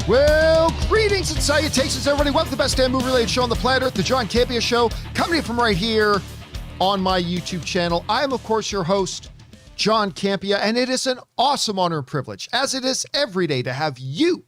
Well, greetings and salutations, everybody. Welcome to the best damn movie-related show on the planet Earth, the John Campea Show, coming from right here on my YouTube channel. I am, of course, your host, John Campea, and it is an awesome honor and privilege, as it is every day, to have you,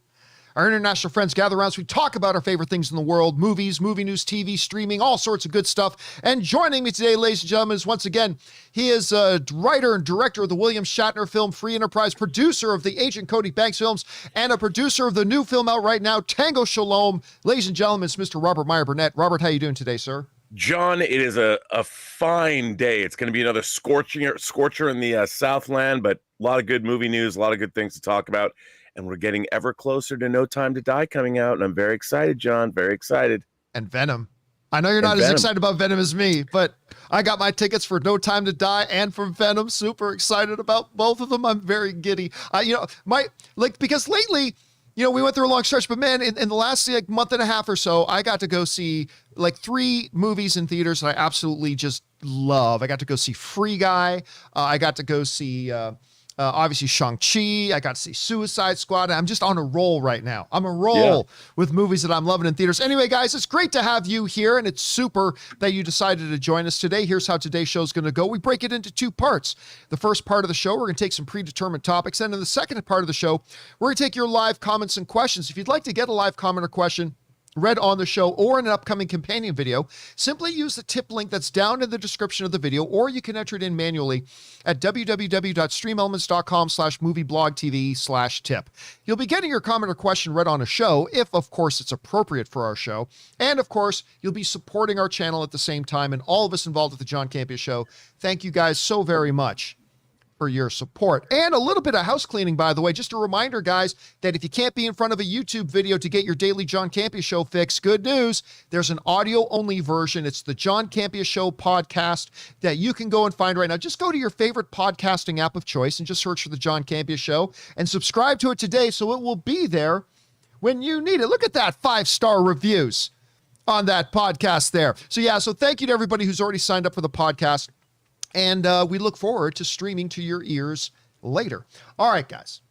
our international friends, gather around as we talk about our favorite things in the world, movies, movie news, TV, streaming, all sorts of good stuff. And joining me today, ladies and gentlemen, is once again, he is a writer and director of the William Shatner film Free Enterprise, producer of the Agent Cody Banks films, and a producer of the new film out right now, Tango Shalom. Ladies and gentlemen, it's Mr. Robert Meyer Burnett. Robert, how you doing today, sir? John, it is a fine day. It's going to be another scorcher in the Southland, but a lot of good movie news, a lot of good things to talk about. And we're getting ever closer to No Time to Die coming out. And I'm very excited, John, very excited. And Venom. I know you're not as excited about Venom as me, but I got my tickets for No Time to Die and for Venom. Super excited about both of them. I'm very giddy. Because lately, we went through a long stretch, but man, in the last month and a half or so, I got to go see 3 movies in theaters that I absolutely just love. I got to go see Free Guy. I got to go see, obviously, Shang-Chi. I got to see Suicide Squad. I'm just on a roll right now. I'm a roll with movies that I'm loving in theaters. Anyway, guys, it's great to have you here, and it's super that you decided to join us today. Here's how today's show is going to go. We break it into 2 parts. The first part of the show, we're going to take some predetermined topics. And in the second part of the show, we're going to take your live comments and questions. If you'd like to get a live comment or question read on the show or in an upcoming companion video, simply use the tip link that's down in the description of the video, or you can enter it in manually at www.streamelements.com/movieblogtv/tip. You'll be getting your comment or question read on a show, if of course it's appropriate for our show. And of course, you'll be supporting our channel at the same time, and all of us involved with the John Campea Show. Thank you guys so very much for your support. And a little bit of house cleaning, by the way. Just a reminder, guys, that if you can't be in front of a YouTube video to get your daily John Campea Show fix, good news, there's an audio-only version. It's the John Campea Show podcast that you can go and find right now. Just go to your favorite podcasting app of choice and just search for the John Campea Show and subscribe to it today so it will be there when you need it. Look at that 5-star reviews on that podcast there. So thank you to everybody who's already signed up for the podcast. And we look forward to streaming to your ears later. All right, guys.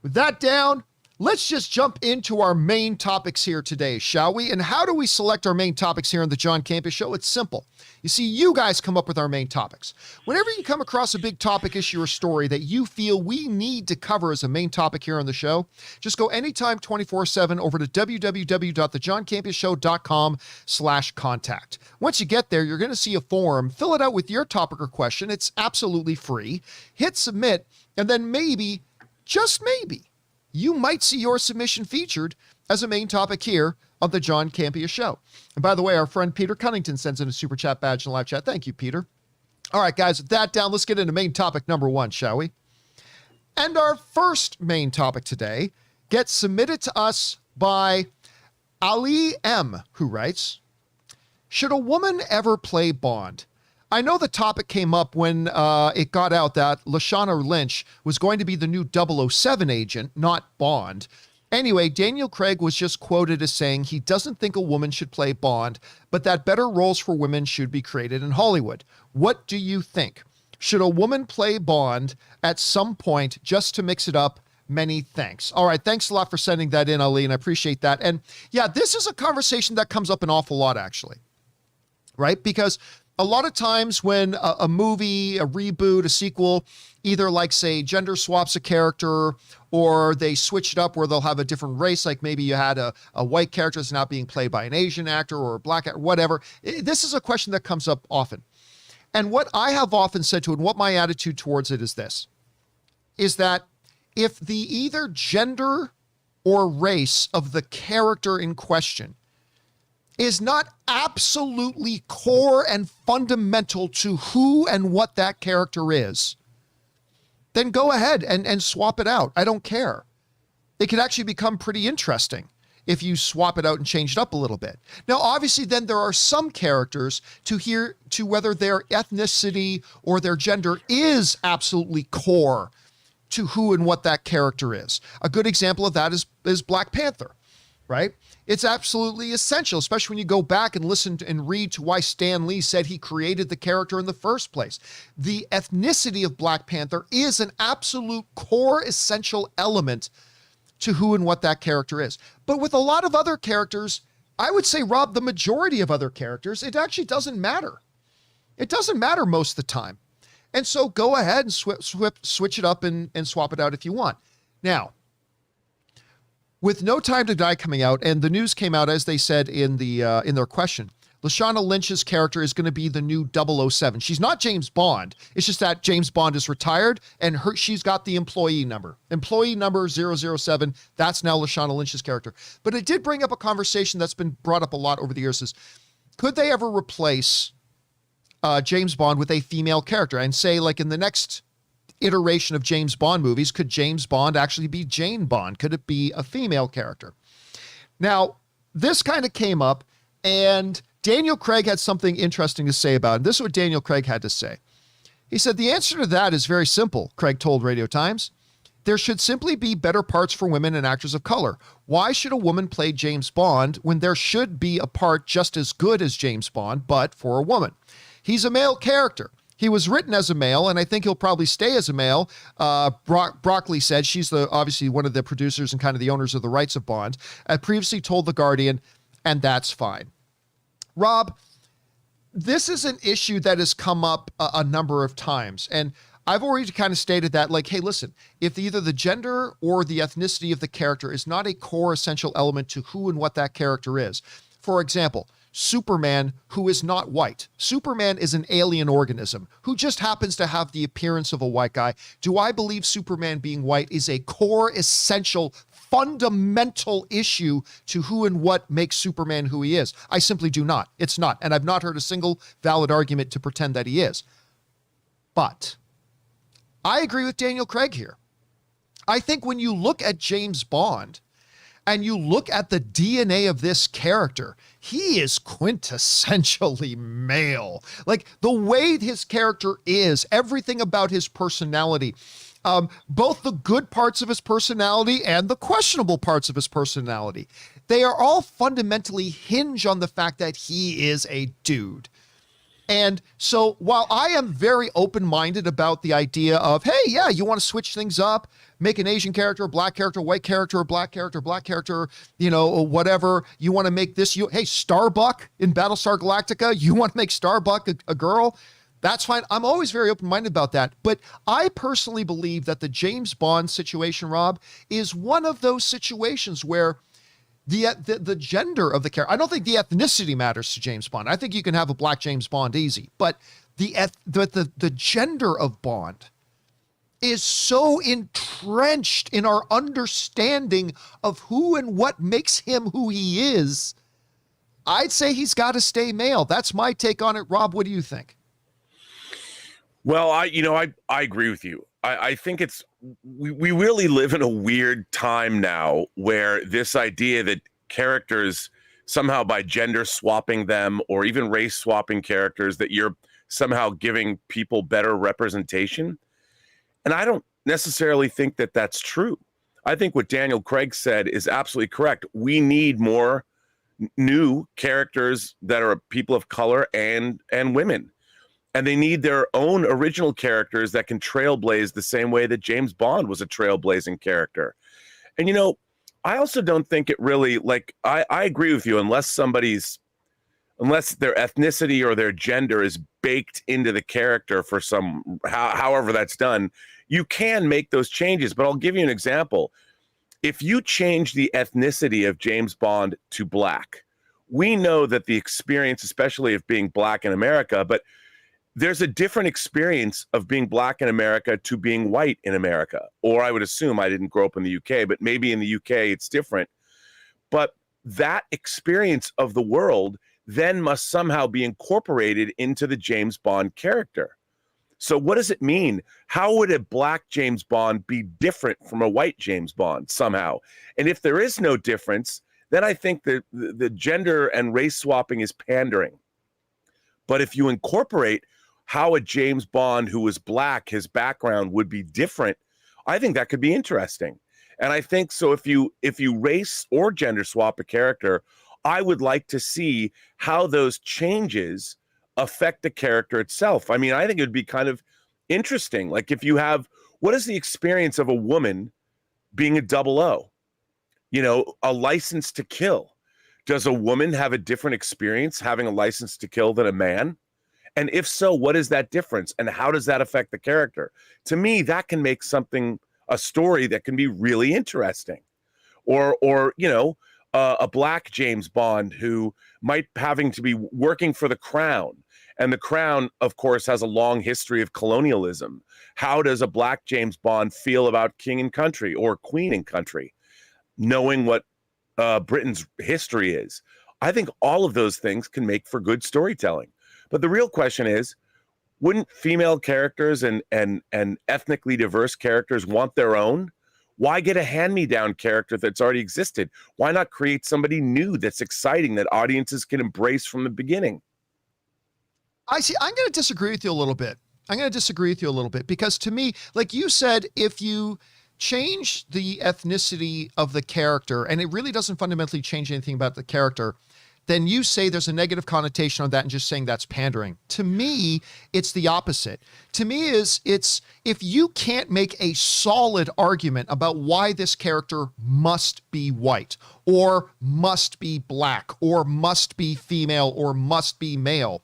With that down, let's just jump into our main topics here today, shall we? And how do we select our main topics here on the John Campea Show? It's simple. You see, you guys come up with our main topics. Whenever you come across a big topic, issue, or story that you feel we need to cover as a main topic here on the show, just go anytime 24/7 over to www.thejohncampeashow.com/contact. Once you get there, you're going to see a form. Fill it out with your topic or question. It's absolutely free. Hit submit, and then maybe, just maybe, you might see your submission featured as a main topic here of the John Campea Show. And by the way, our friend Peter Cunnington sends in a super chat badge in the live chat. Thank you, Peter. All right, guys, with that down, let's get into main topic number 1, shall we? And our first main topic today gets submitted to us by Ali M., who writes, should a woman ever play Bond? I know the topic came up when it got out that Lashana Lynch was going to be the new 007 agent, not Bond. Anyway, Daniel Craig was just quoted as saying he doesn't think a woman should play Bond, but that better roles for women should be created in Hollywood. What do you think? Should a woman play Bond at some point just to mix it up? Many thanks. All right, thanks a lot for sending that in, Ali, and I appreciate that. And yeah, this is a conversation that comes up an awful lot, actually, right? Because a lot of times when a movie, a reboot, a sequel, either say gender swaps a character or they switch it up where they'll have a different race, like maybe you had a white character that's now being played by an Asian actor or a black actor, whatever. This is a question that comes up often. And what I have often said to it, and what my attitude towards it is this, is that if the either gender or race of the character in question is not absolutely core and fundamental to who and what that character is, then go ahead and swap it out. I don't care. It can actually become pretty interesting if you swap it out and change it up a little bit. Now, obviously, then there are some characters to whether their ethnicity or their gender is absolutely core to who and what that character is. A good example of that is Black Panther, right? It's absolutely essential, especially when you go back and listen to and read to why Stan Lee said he created the character in the first place. The ethnicity of Black Panther is an absolute core essential element to who and what that character is. But with a lot of other characters, I would say, Rob, the majority of other characters, it actually doesn't matter. It doesn't matter most of the time. And so go ahead and switch it up and swap it out if you want. Now, with No Time to Die coming out, and the news came out, as they said in their question, Lashana Lynch's character is going to be the new 007. She's not James Bond. It's just that James Bond is retired, and she's got the employee number. Employee number 007, that's now Lashana Lynch's character. But it did bring up a conversation that's been brought up a lot over the years is, could they ever replace James Bond with a female character and say, like, in the next iteration of James Bond movies, could James Bond actually be Jane Bond? Could it be a female character? Now, this kind of came up, and Daniel Craig had something interesting to say about it. This is what Daniel Craig had to say. He said, the answer to that is very simple, Craig told Radio Times. There should simply be better parts for women and actors of color. Why should a woman play James Bond when there should be a part just as good as James Bond, but for a woman? He's a male character. He was written as a male, and I think he'll probably stay as a male. Broccoli said, she's obviously one of the producers and kind of the owners of the rights of Bond, previously told The Guardian, and that's fine. Rob, this is an issue that has come up a number of times, and I've already kind of stated that, like, hey, listen, if either the gender or the ethnicity of the character is not a core essential element to who and what that character is. For example, Superman, who is not white. Superman is an alien organism who just happens to have the appearance of a white guy. Do I believe Superman being white is a core, essential, fundamental issue to who and what makes Superman who he is? I simply do not. It's not. And I've not heard a single valid argument to pretend that he is. But I agree with Daniel Craig here. I think when you look at James Bond, and you look at the DNA of this character, he is quintessentially male. Like, the way his character is, everything about his personality, both the good parts of his personality and the questionable parts of his personality, they are all fundamentally hinge on the fact that he is a dude. And so while I am very open-minded about the idea of, hey, yeah, you want to switch things up, make an Asian character, a black character, white character, black character, you know, or whatever, you want to make this, hey, Starbuck in Battlestar Galactica, you want to make Starbuck a girl, that's fine. I'm always very open-minded about that. But I personally believe that the James Bond situation, Rob, is one of those situations where the gender of the character, I don't think the ethnicity matters to James Bond. I think you can have a black James Bond easy, but the gender of Bond is so entrenched in our understanding of who and what makes him who he is. I'd say he's got to stay male. That's my take on it. Rob, what do you think? Well, I agree with you. I think we really live in a weird time now where this idea that characters somehow by gender swapping them or even race swapping characters, that you're somehow giving people better representation. And I don't necessarily think that that's true. I think what Daniel Craig said is absolutely correct. We need more new characters that are people of color and women. And they need their own original characters that can trailblaze the same way that James Bond was a trailblazing character. And, you know, I also don't think it really, like, I agree with you, unless their ethnicity or their gender is baked into the character for however that's done, you can make those changes. But I'll give you an example. If you change the ethnicity of James Bond to black, we know that the experience, especially of being black in America, but there's a different experience of being black in America to being white in America. Or I would assume, I didn't grow up in the UK, but maybe in the UK it's different. But that experience of the world then must somehow be incorporated into the James Bond character. So what does it mean? How would a black James Bond be different from a white James Bond somehow? And if there is no difference, then I think that the gender and race swapping is pandering. But if you incorporate how a James Bond who was black, his background would be different, I think that could be interesting. And I think so if you race or gender swap a character, I would like to see how those changes affect the character itself. I mean, I think it would be kind of interesting. Like, if you have, what is the experience of a woman being a 00? A license to kill. Does a woman have a different experience having a license to kill than a man? And if so, what is that difference? And how does that affect the character? To me, that can make a story that can be really interesting. Or a black James Bond who might having to be working for the crown. And the crown, of course, has a long history of colonialism. How does a black James Bond feel about king and country or queen and country? Knowing what Britain's history is. I think all of those things can make for good storytelling. But the real question is, wouldn't female characters and ethnically diverse characters want their own? Why get a hand-me-down character that's already existed? Why not create somebody new that's exciting that audiences can embrace from the beginning? I see. I'm going to disagree with you a little bit. Because to me, like you said, if you change the ethnicity of the character and it really doesn't fundamentally change anything about the character, then you say there's a negative connotation on that and just saying that's pandering. To me, it's the opposite. To me, it's if you can't make a solid argument about why this character must be white or must be black or must be female or must be male,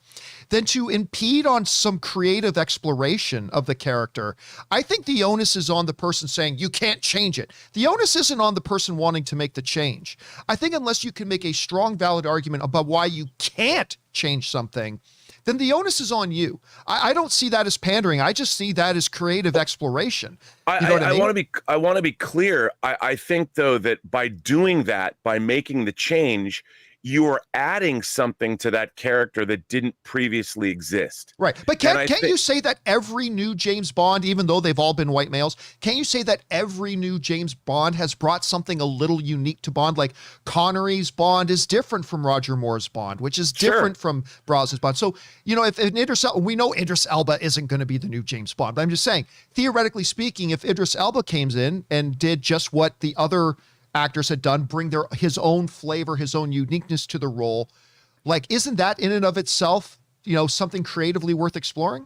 then to impede on some creative exploration of the character, I think the onus is on the person saying you can't change it. The onus isn't on the person wanting to make the change. I think unless you can make a strong, valid argument about why you can't change something, then the onus is on you. I don't see that as pandering. I just see that as creative exploration. You know what I mean? I want to be clear. I think though that by doing that, by making the change, you are adding something to that character that didn't previously exist. Right. But can't you say that every new James Bond, even though they've all been white males, can't you say that every new James Bond has brought something a little unique to Bond? Like Connery's Bond is different from Roger Moore's Bond, which is different from Brosnan's Bond. So, if we know Idris Elba isn't going to be the new James Bond, but I'm just saying, theoretically speaking, if Idris Elba came in and did just what the other actors had done, bring his own flavor, his own uniqueness to the role, like, isn't that in and of itself, something creatively worth exploring?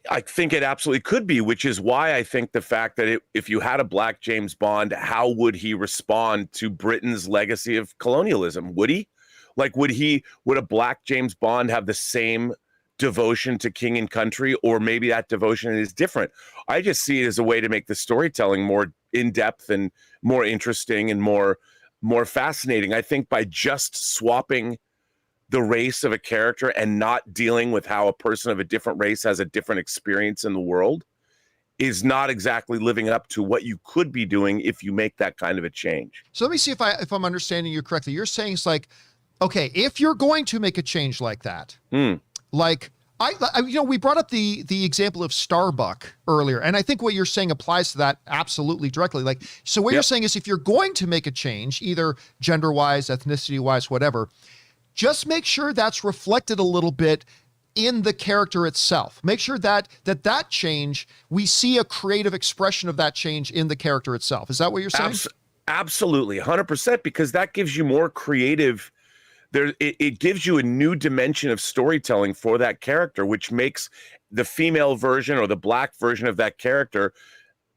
I think it absolutely could be, which is why I think the fact that if you had a black James Bond, how would he respond to Britain's legacy of colonialism? Would he? Like, would a black James Bond have the same devotion to king and country, or maybe that devotion is different? I just see it as a way to make the storytelling more in-depth and more interesting and more fascinating. I think by just swapping the race of a character and not dealing with how a person of a different race has a different experience in the world is not exactly living up to what you could be doing if you make that kind of a change. So let me see if I'm understanding you correctly. You're saying it's like, okay, if you're going to make a change like that, like we brought up the example of Starbuck earlier, and I think what you're saying applies to that absolutely directly. Like, so what you're saying is if you're going to make a change, either gender-wise, ethnicity-wise, whatever, just make sure that's reflected a little bit in the character itself. Make sure that change, we see a creative expression of that change in the character itself. Is that what you're saying? Absolutely, 100%, because that gives you more creative. It gives you a new dimension of storytelling for that character, which makes the female version or the black version of that character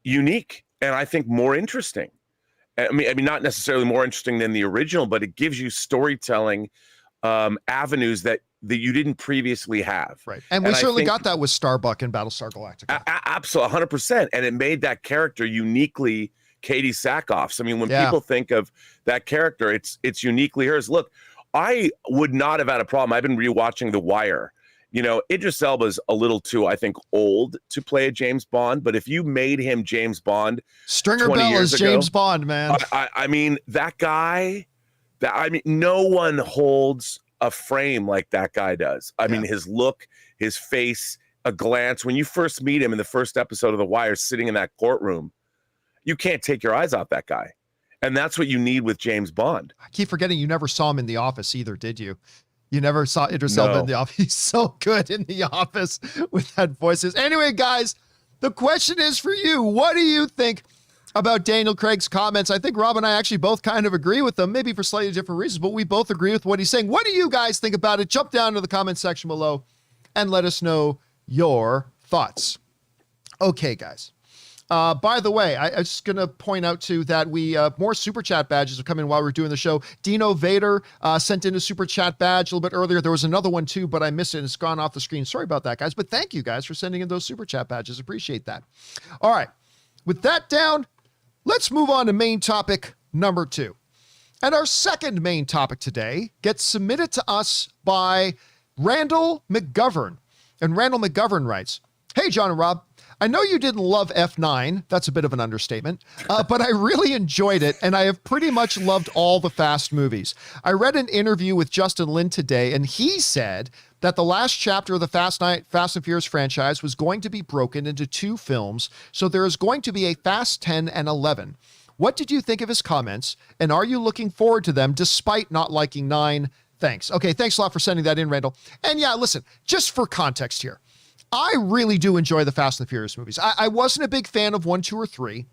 unique and I think more interesting. I mean, not necessarily more interesting than the original, but it gives you storytelling avenues that you didn't previously have. Right, and we certainly got that with Starbuck and Battlestar Galactica. Absolutely, 100%, and it made that character uniquely Katie Sackhoff's. I mean, when people think of that character, it's uniquely hers. Look, I would not have had a problem. I've been rewatching The Wire. Idris Elba's a little too, I think, old to play a James Bond. But if you made him James Bond, Stringer Bell is James Bond, man. I mean, that guy. No one holds a frame like that guy does. I mean, his look, his face, a glance. When you first meet him in the first episode of The Wire, sitting in that courtroom, you can't take your eyes off that guy. And that's what you need with James Bond. I keep forgetting you never saw him in The Office either, did you? You never saw Idris Elba in The Office. He's so good in The Office with that voices. Anyway, guys, the question is for you. What do you think about Daniel Craig's comments? I think Rob and I actually both kind of agree with them, maybe for slightly different reasons, but we both agree with what he's saying. What do you guys think about it? Jump down to the comment section below and let us know your thoughts. Okay, guys. By the way, I'm just going to point out too that we more super chat badges are coming while we're doing the show. Dino Vader sent in a super chat badge a little bit earlier. There was another one too, but I missed it. It's gone off the screen. Sorry about that, guys. But thank you guys for sending in those super chat badges. Appreciate that. All right. With that down, let's move on to main topic number 2. And our second main topic today gets submitted to us by Randall McGovern. And Randall McGovern writes, "Hey, John and Rob. I know you didn't love F9. That's a bit of an understatement. But I really enjoyed it, and I have pretty much loved all the Fast movies. I read an interview with Justin Lin today, and he said that the last chapter of the Fast and Furious franchise was going to be broken into 2 films, so there is going to be a Fast 10 and 11. What did you think of his comments, and are you looking forward to them despite not liking 9? Thanks." Okay, thanks a lot for sending that in, Randall. And yeah, listen, just for context here, I really do enjoy the Fast and the Furious movies. I wasn't a big fan of 1, 2, or 3,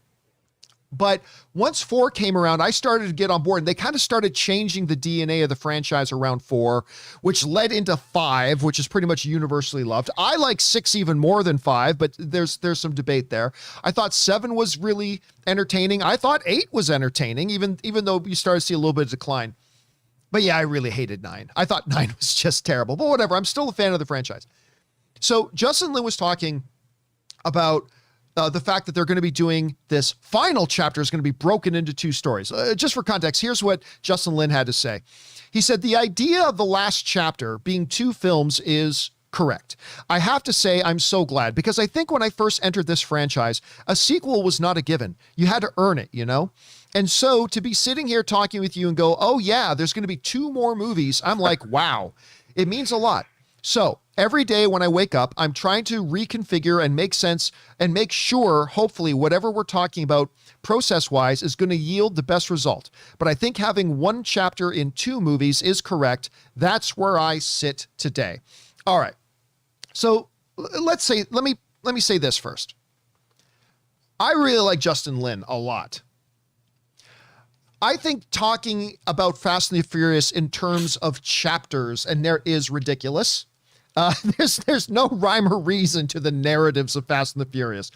but once 4 came around, I started to get on board, and they kind of started changing the DNA of the franchise around 4, which led into 5, which is pretty much universally loved. I like 6 even more than 5, but there's some debate there. I thought 7 was really entertaining. I thought 8 was entertaining, even though you started to see a little bit of decline. But yeah, I really hated 9. I thought 9 was just terrible, but whatever. I'm still a fan of the franchise. So Justin Lin was talking about the fact that they're going to be doing this final chapter is going to be broken into 2 stories. Just for context, here's what Justin Lin had to say. He said, "The idea of the last chapter being 2 films is correct. I have to say I'm so glad, because I think when I first entered this franchise, a sequel was not a given. You had to earn it, you know? And so to be sitting here talking with you and go, oh yeah, there's going to be 2 more movies, I'm like, wow, it means a lot. So every day when I wake up, I'm trying to reconfigure and make sense and make sure, hopefully, whatever we're talking about process-wise is going to yield the best result. But I think having 1 chapter in 2 movies is correct. That's where I sit today." All right. So let me say this first. I really like Justin Lin a lot. I think talking about Fast and the Furious in terms of chapters and there is ridiculous. There's no rhyme or reason to the narratives of Fast and the Furious.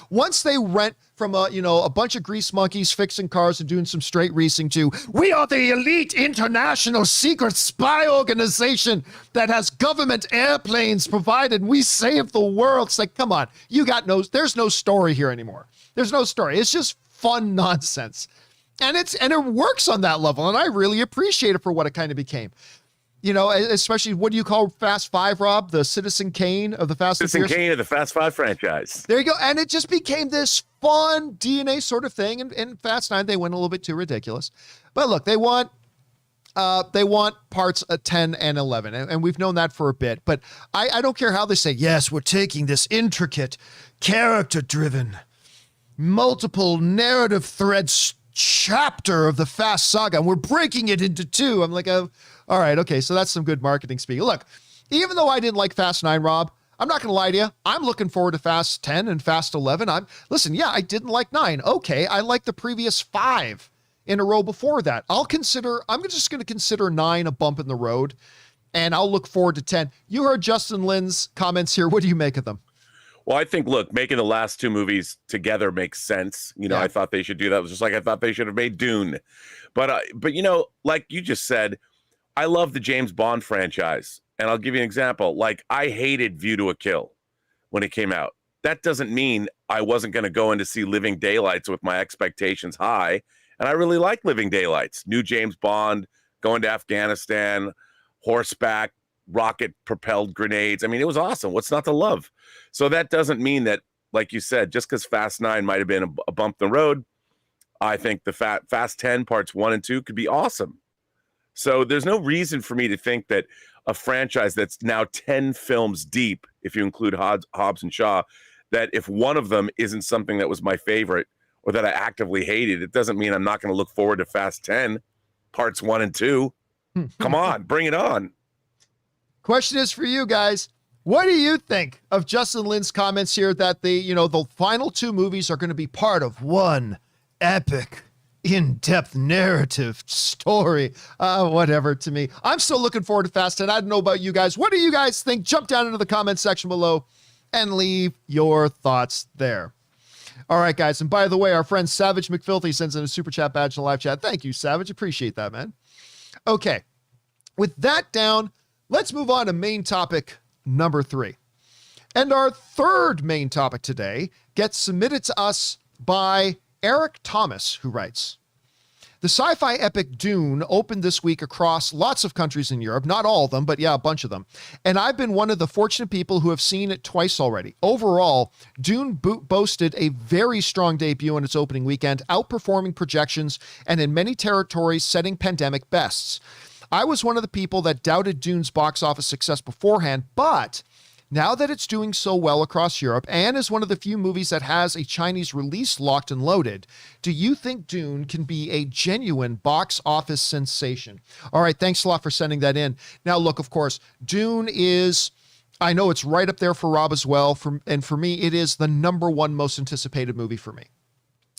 Once they went from a bunch of grease monkeys fixing cars and doing some straight racing to, we are the elite international secret spy organization that has government airplanes provided. We save the world. It's like, come on, there's no story here anymore. There's no story. It's just fun nonsense. And it works on that level. And I really appreciate it for what it kind of became. You know, especially, what do you call Fast 5, Rob? The Citizen Kane of the Fast and Furious? Citizen Kane of the Fast 5 franchise. There you go. And it just became this fun DNA sort of thing. And in Fast 9, they went a little bit too ridiculous. But look, they want parts 10 and 11. And we've known that for a bit. But I don't care how they say, yes, we're taking this intricate, character-driven, multiple narrative threads chapter of the Fast saga, and we're breaking it into 2. I'm like, all right, okay, so that's some good marketing speak. Look, even though I didn't like Fast 9, Rob, I'm not going to lie to you. I'm looking forward to Fast 10 and Fast 11. I didn't like 9. Okay, I like the previous 5 in a row before that. I'm just going to consider 9 a bump in the road, and I'll look forward to 10. You heard Justin Lin's comments here. What do you make of them? Well, I think, look, making the last 2 movies together makes sense. You know, yeah. I thought they should do that. It was just like I thought they should have made Dune. But you know, like you just said, I love the James Bond franchise. And I'll give you an example. Like, I hated View to a Kill when it came out. That doesn't mean I wasn't going to go in to see Living Daylights with my expectations high. And I really like Living Daylights. New James Bond, going to Afghanistan, horseback, rocket-propelled grenades. I mean, it was awesome. What's not to love? So that doesn't mean that, like you said, just because Fast 9 might have been a bump in the road, I think the Fast 10 parts 1 and 2 could be awesome. So there's no reason for me to think that a franchise that's now 10 films deep, if you include Hobbs and Shaw, that if one of them isn't something that was my favorite or that I actively hated, it doesn't mean I'm not going to look forward to Fast 10 parts 1 and 2. Come on, bring it on. Question is for you guys. What do you think of Justin Lin's comments here that the final 2 movies are going to be part of one epic, in-depth narrative story? Whatever to me. I'm still looking forward to Fast 10. I don't know about you guys. What do you guys think? Jump down into the comment section below and leave your thoughts there. All right, guys. And by the way, our friend Savage McFilthy sends in a super chat badge in the live chat. Thank you, Savage. Appreciate that, man. Okay. With that down, let's move on to main topic number 3. And our third main topic today gets submitted to us by Eric Thomas, who writes, the sci-fi epic Dune opened this week across lots of countries in Europe, not all of them, but yeah, a bunch of them. And I've been one of the fortunate people who have seen it twice already. Overall, Dune boasted a very strong debut in its opening weekend, outperforming projections and in many territories setting pandemic bests. I was one of the people that doubted Dune's box office success beforehand, but now that it's doing so well across Europe and is one of the few movies that has a Chinese release locked and loaded, do you think Dune can be a genuine box office sensation? All right, thanks a lot for sending that in. Now, look, of course, Dune is, I know it's right up there for Rob as well, and for me, it is the number one most anticipated movie for me.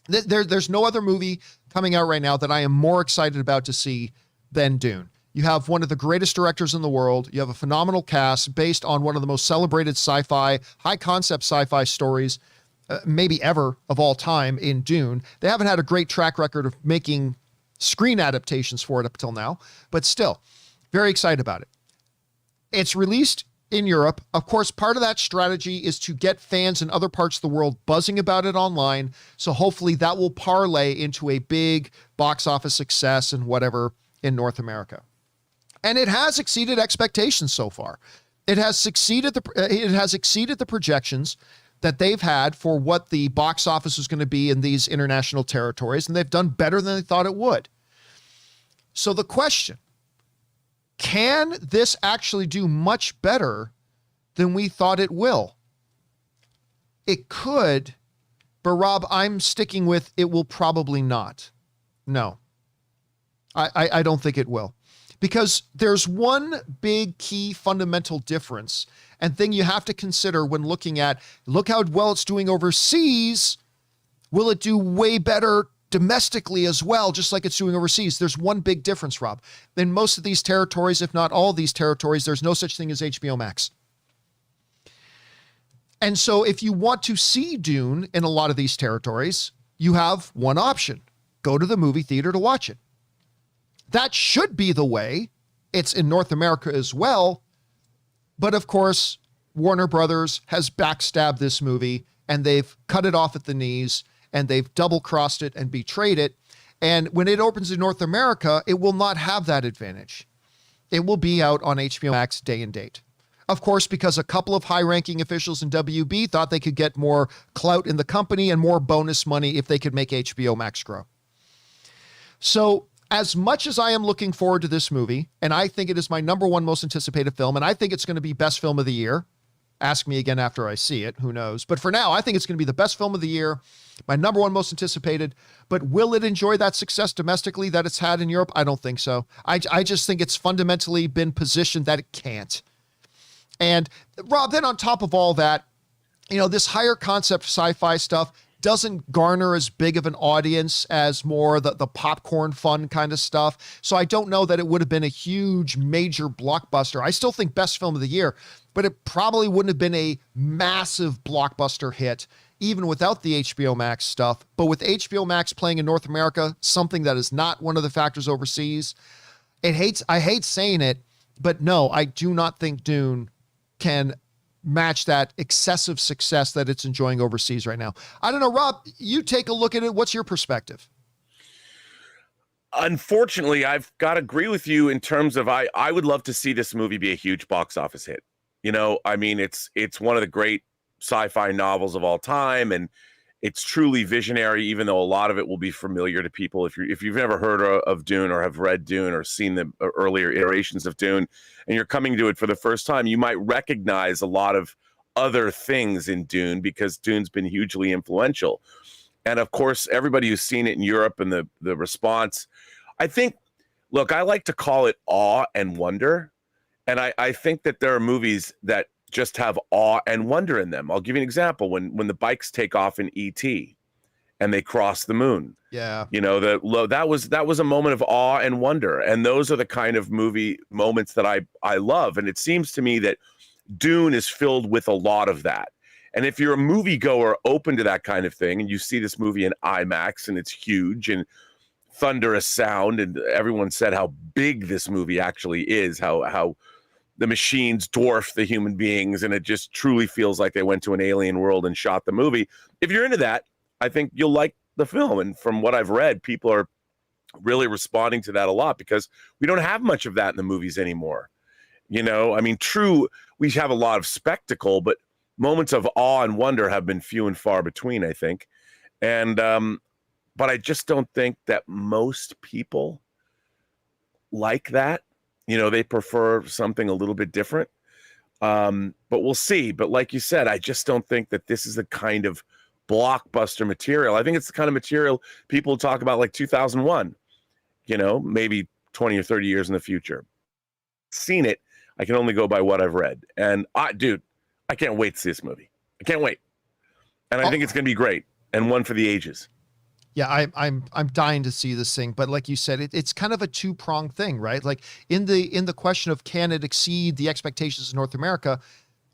There's no other movie coming out right now that I am more excited about to see than Dune. You have one of the greatest directors in the world. You have a phenomenal cast based on one of the most celebrated sci-fi, high-concept sci-fi stories, maybe ever of all time in Dune. They haven't had a great track record of making screen adaptations for it up until now, but still, very excited about it. It's released in Europe. Of course, part of that strategy is to get fans in other parts of the world buzzing about it online, so hopefully that will parlay into a big box office success and whatever in North America. And it has exceeded expectations so far. It has exceeded the projections that they've had for what the box office is going to be in these international territories, and they've done better than they thought it would. So the question, can this actually do much better than we thought it will? It could, but Rob, I'm sticking with it will probably not. No, I don't think it will. Because there's one big key fundamental difference and thing you have to consider when looking at, look how well it's doing overseas. Will it do way better domestically as well, just like it's doing overseas? There's one big difference, Rob. In most of these territories, if not all these territories, there's no such thing as HBO Max. And so if you want to see Dune in a lot of these territories, you have one option. Go to the movie theater to watch it. That should be the way. It's in North America as well. But of course, Warner Brothers has backstabbed this movie and they've cut it off at the knees and they've double-crossed it and betrayed it. And when it opens in North America, it will not have that advantage. It will be out on HBO Max day and date. Of course, because a couple of high-ranking officials in WB thought they could get more clout in the company and more bonus money if they could make HBO Max grow. So, as much as I am looking forward to this movie, and I think it is my number one most anticipated film, and I think it's going to be best film of the year. Ask me again after I see it, who knows? But for now, I think it's going to be the best film of the year, my number one most anticipated. But will it enjoy that success domestically that it's had in Europe? I don't think so. I just think it's fundamentally been positioned that it can't. And Rob, then on top of all that, you know, this higher concept sci-fi stuff doesn't garner as big of an audience as more the popcorn fun kind of stuff. So I don't know that it would have been a huge major blockbuster. I still think best film of the year, but it probably wouldn't have been a massive blockbuster hit even without the HBO Max stuff. But with HBO Max playing in North America, something that is not one of the factors overseas, I hate saying it, but no, I do not think Dune can match that excessive success that it's enjoying overseas right now. I don't know, Rob, you take a look at it. What's your perspective? Unfortunately, I've got to agree with you in terms of I would love to see this movie be a huge box office hit. You know, I mean, it's one of the great sci-fi novels of all time, and it's truly visionary, even though a lot of it will be familiar to people. If you've never heard of Dune or have read Dune or seen the earlier iterations of Dune, and you're coming to it for the first time, you might recognize a lot of other things in Dune because Dune's been hugely influential. And of course, everybody who's seen it in Europe and the response, I think, look, I like to call it awe and wonder. And I think that there are movies that just have awe and wonder in them. I'll give you an example. When the bikes take off in E.T. and they cross the moon. Yeah. You know, that was a moment of awe and wonder. And those are the kind of movie moments that I love. And it seems to me that Dune is filled with a lot of that. And if you're a moviegoer open to that kind of thing, and you see this movie in IMAX and it's huge and thunderous sound, and everyone said how big this movie actually is, how the machines dwarf the human beings, and it just truly feels like they went to an alien world and shot the movie. If you're into that, I think you'll like the film. And from what I've read, people are really responding to that a lot, because we don't have much of that in the movies anymore. You know, I mean, true, we have a lot of spectacle, but moments of awe and wonder have been few and far between, I think. And but I just don't think that most people like that. You know, they prefer something a little bit different. But we'll see. But like you said, I just don't think that this is the kind of blockbuster material. I think it's the kind of material people talk about like 2001, you know, maybe 20 or 30 years in the future. Seen it. I can only go by what I've read. And dude, I can't wait to see this movie. I can't wait. And I think it's going to be great, and one for the ages. Yeah, I'm dying to see this thing, but like you said, it's kind of a two-pronged thing, right? Like in the question of, can it exceed the expectations of North America?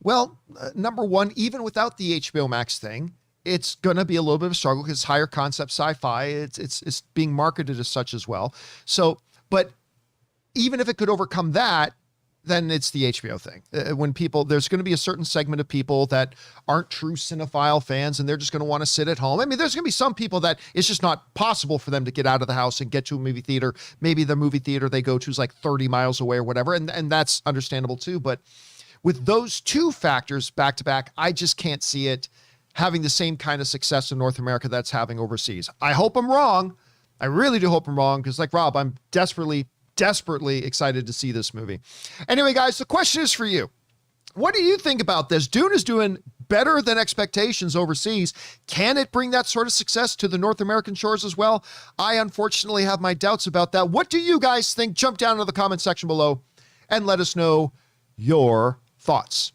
Well, number one, even without the HBO Max thing, it's going to be a little bit of a struggle because it's higher concept sci-fi. It's being marketed as such as well. So, but even if it could overcome that, then it's the HBO thing. When there's going to be a certain segment of people that aren't true cinephile fans, and they're just going to want to sit at home. I mean, there's going to be some people that it's just not possible for them to get out of the house and get to a movie theater. Maybe the movie theater they go to is like 30 miles away or whatever. And that's understandable too. But with those two factors back to back, I just can't see it having the same kind of success in North America that's having overseas. I hope I'm wrong. I really do hope I'm wrong, because like Rob, I'm desperately excited to see this movie. Anyway, guys, the question is for you. What do you think about this? Dune is doing better than expectations overseas. Can it bring that sort of success to the North American shores as well? I unfortunately have my doubts about that. What do you guys think? Jump down to the comment section below and let us know your thoughts.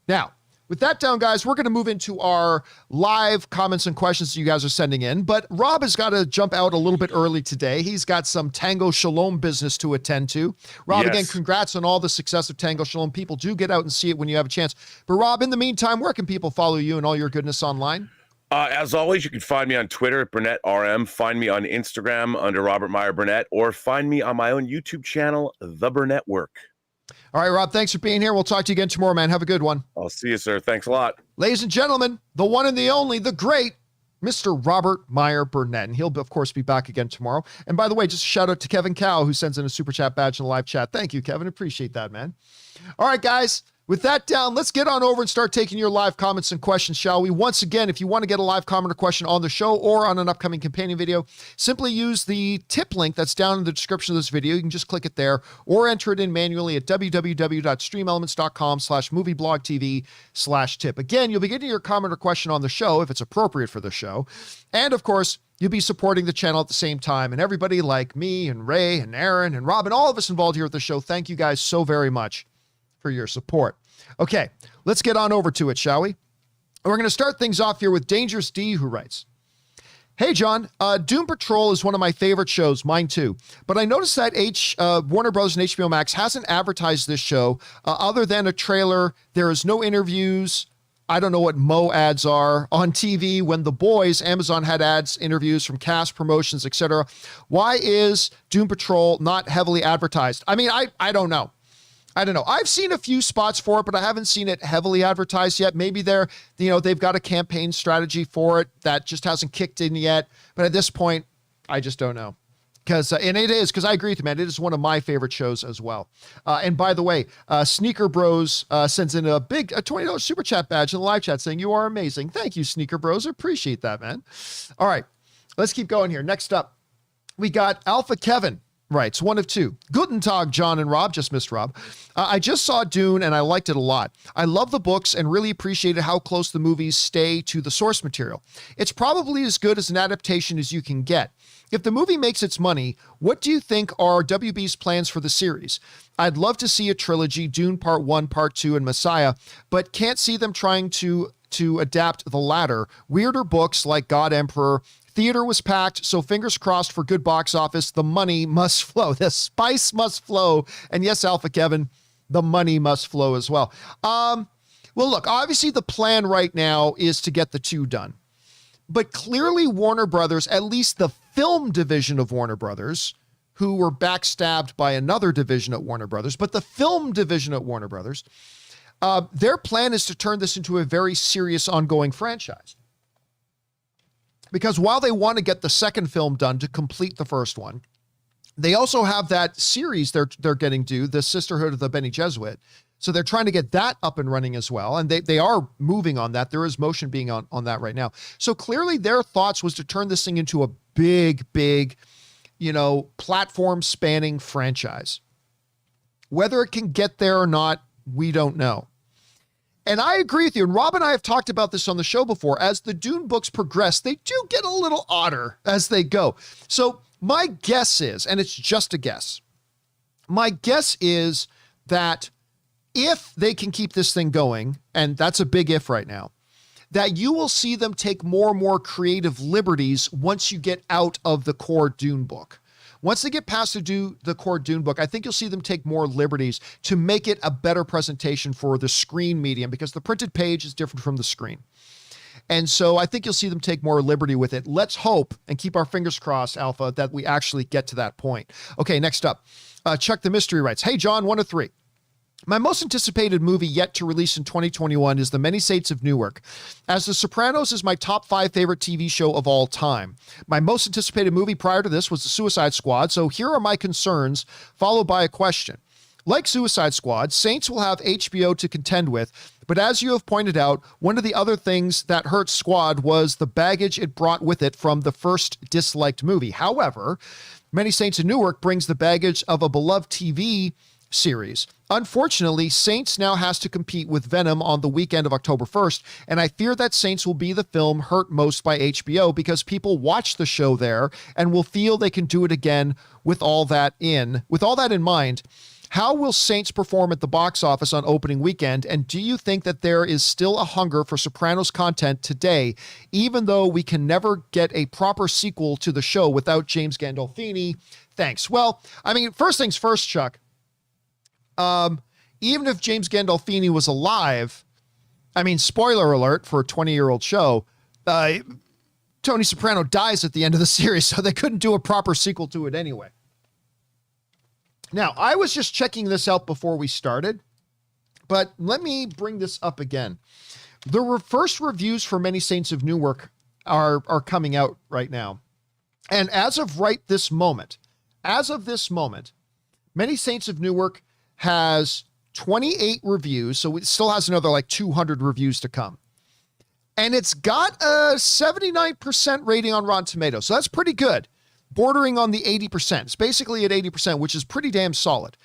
Now, with that down, guys, we're going to move into our live comments and questions that you guys are sending in. But Rob has got to jump out a little bit early today. He's got some Tango Shalom business to attend to. Rob, Again, congrats on all the success of Tango Shalom. People do get out and see it when you have a chance. But Rob, in the meantime, where can people follow you and all your goodness online? As always, you can find me on Twitter at BurnettRM. Find me on Instagram under Robert Meyer Burnett, or find me on my own YouTube channel, The Burnett Work. All right, Rob, thanks for being here. We'll talk to you again tomorrow, man. Have a good one. I'll see you, sir. Thanks a lot. Ladies and gentlemen, the one and the only, the great Mr. Robert Meyer Burnett. And he'll, of course, be back again tomorrow. And by the way, just a shout out to Kevin Cow, who sends in a super chat badge in the live chat. Thank you, Kevin. Appreciate that, man. All right, guys. With that down, let's get on over and start taking your live comments and questions, shall we? Once again, if you want to get a live comment or question on the show or on an upcoming companion video, simply use the tip link that's down in the description of this video. You can just click it there or enter it in manually at www.streamelements.com/movieblogtv/tip. Again, you'll be getting your comment or question on the show if it's appropriate for the show. And of course, you'll be supporting the channel at the same time. And everybody like me and Ray and Aaron and Rob and all of us involved here at the show, thank you guys so very much for your support. Okay, let's get on over to it, shall we? We're going to start things off here with Dangerous D, who writes, "Hey, John, Doom Patrol is one of my favorite shows, mine too. But I noticed that Warner Bros. And HBO Max hasn't advertised this show other than a trailer. There is no interviews. I don't know what Mo ads are on TV. When The Boys, Amazon had ads, interviews from cast, promotions, etc. Why is Doom Patrol not heavily advertised? I mean, I don't know. I don't know. I've seen a few spots for it, but I haven't seen it heavily advertised yet. Maybe they've got a campaign strategy for it that just hasn't kicked in yet. But at this point, I just don't know. Because I agree with you, man. It is one of my favorite shows as well. And by the way, Sneaker Bros sends in a $20 super chat badge in the live chat saying, "You are amazing." Thank you, Sneaker Bros. I appreciate that, man. All right, let's keep going here. Next up, we got Alpha Kevin. Writes, one of two. Guten Tag, John and Rob. Just missed Rob. I just saw Dune and I liked it a lot. I love the books and really appreciated how close the movies stay to the source material. It's probably as good as an adaptation as you can get. If the movie makes its money, what do you think are WB's plans for the series? I'd love to see a trilogy, Dune Part 1, Part 2, and Messiah, but can't see them trying to adapt the latter. Weirder books like God Emperor. Theater was packed, so fingers crossed for good box office. The money must flow. The spice must flow. And yes, Alpha Kevin, the money must flow as well. Well, look, obviously the plan right now is to get the 2 done. But clearly Warner Brothers, at least the film division of Warner Brothers, who were backstabbed by another division at Warner Brothers, but the film division at Warner Brothers, their plan is to turn this into a very serious ongoing franchise. Because while they want to get the second film done to complete the first one, they also have that series they're getting due, the Sisterhood of the Bene Gesserit. So they're trying to get that up and running as well. And they are moving on that. There is motion being on that right now. So clearly their thoughts was to turn this thing into a big, platform spanning franchise. Whether it can get there or not, we don't know. And I agree with you. And Rob and I have talked about this on the show before. As the Dune books progress, they do get a little odder as they go. So my guess is, and it's just a guess, my guess is that if they can keep this thing going, and that's a big if right now, that you will see them take more and more creative liberties once you get out of the core Dune book. Once they get past the core Dune book, I think you'll see them take more liberties to make it a better presentation for the screen medium, because the printed page is different from the screen. And so I think you'll see them take more liberty with it. Let's hope and keep our fingers crossed, Alpha, that we actually get to that point. Okay, next up, Chuck the Mystery writes, "Hey, John, 1 of 3. My most anticipated movie yet to release in 2021 is The Many Saints of Newark, as The Sopranos is my top 5 favorite TV show of all time. My most anticipated movie prior to this was The Suicide Squad, so here are my concerns, followed by a question. Like Suicide Squad, Saints will have HBO to contend with, but as you have pointed out, one of the other things that hurt Squad was the baggage it brought with it from the first disliked movie. However, Many Saints of Newark brings the baggage of a beloved TV series. Unfortunately, Saints now has to compete with Venom on the weekend of October 1st, and I fear that Saints will be the film hurt most by HBO because people watch the show there and will feel they can do it again with all that in mind. How will Saints perform at the box office on opening weekend, and do you think that there is still a hunger for Sopranos content today, even though we can never get a proper sequel to the show without James Gandolfini? Thanks." Well, I mean, first things first, Chuck. Even if James Gandolfini was alive, I mean, spoiler alert for a 20-year-old show, Tony Soprano dies at the end of the series, so they couldn't do a proper sequel to it anyway. Now, I was just checking this out before we started, but let me bring this up again. The first reviews for Many Saints of Newark are coming out right now. And as of this moment, Many Saints of Newark has 28 reviews, so it still has another like 200 reviews to come. And it's got a 79% rating on Rotten Tomatoes, so that's pretty good, bordering on the 80%. It's basically at 80%, which is pretty damn solid.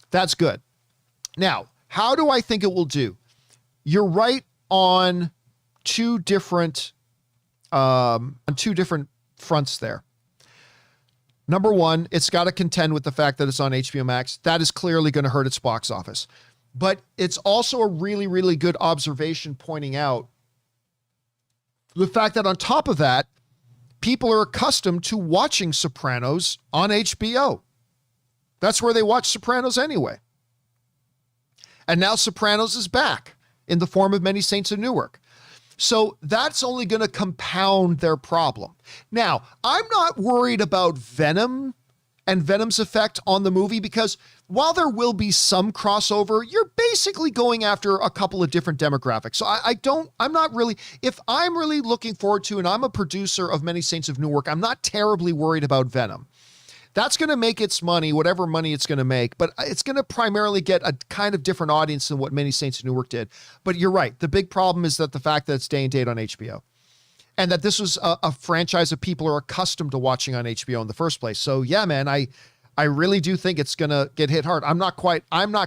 That's good. Now, how do I think it will do? You're right on two different fronts there. Number one, it's got to contend with the fact that it's on HBO Max. That is clearly going to hurt its box office. But it's also a really, really good observation pointing out the fact that on top of that, people are accustomed to watching Sopranos on HBO. That's where they watch Sopranos anyway. And now Sopranos is back in the form of Many Saints of Newark. So that's only going to compound their problem. Now, I'm not worried about Venom and Venom's effect on the movie, because while there will be some crossover, you're basically going after a couple of different demographics. So I'm not really, if I'm really looking forward to, and I'm a producer of Many Saints of Newark, I'm not terribly worried about Venom. That's going to make its money, whatever money it's going to make, but it's going to primarily get a kind of different audience than what Many Saints of Newark did. But you're right. The big problem is that the fact that it's day and date on HBO, and that this was a franchise that people are accustomed to watching on HBO in the first place. So yeah, man, I really do think it's going to get hit hard. I'm not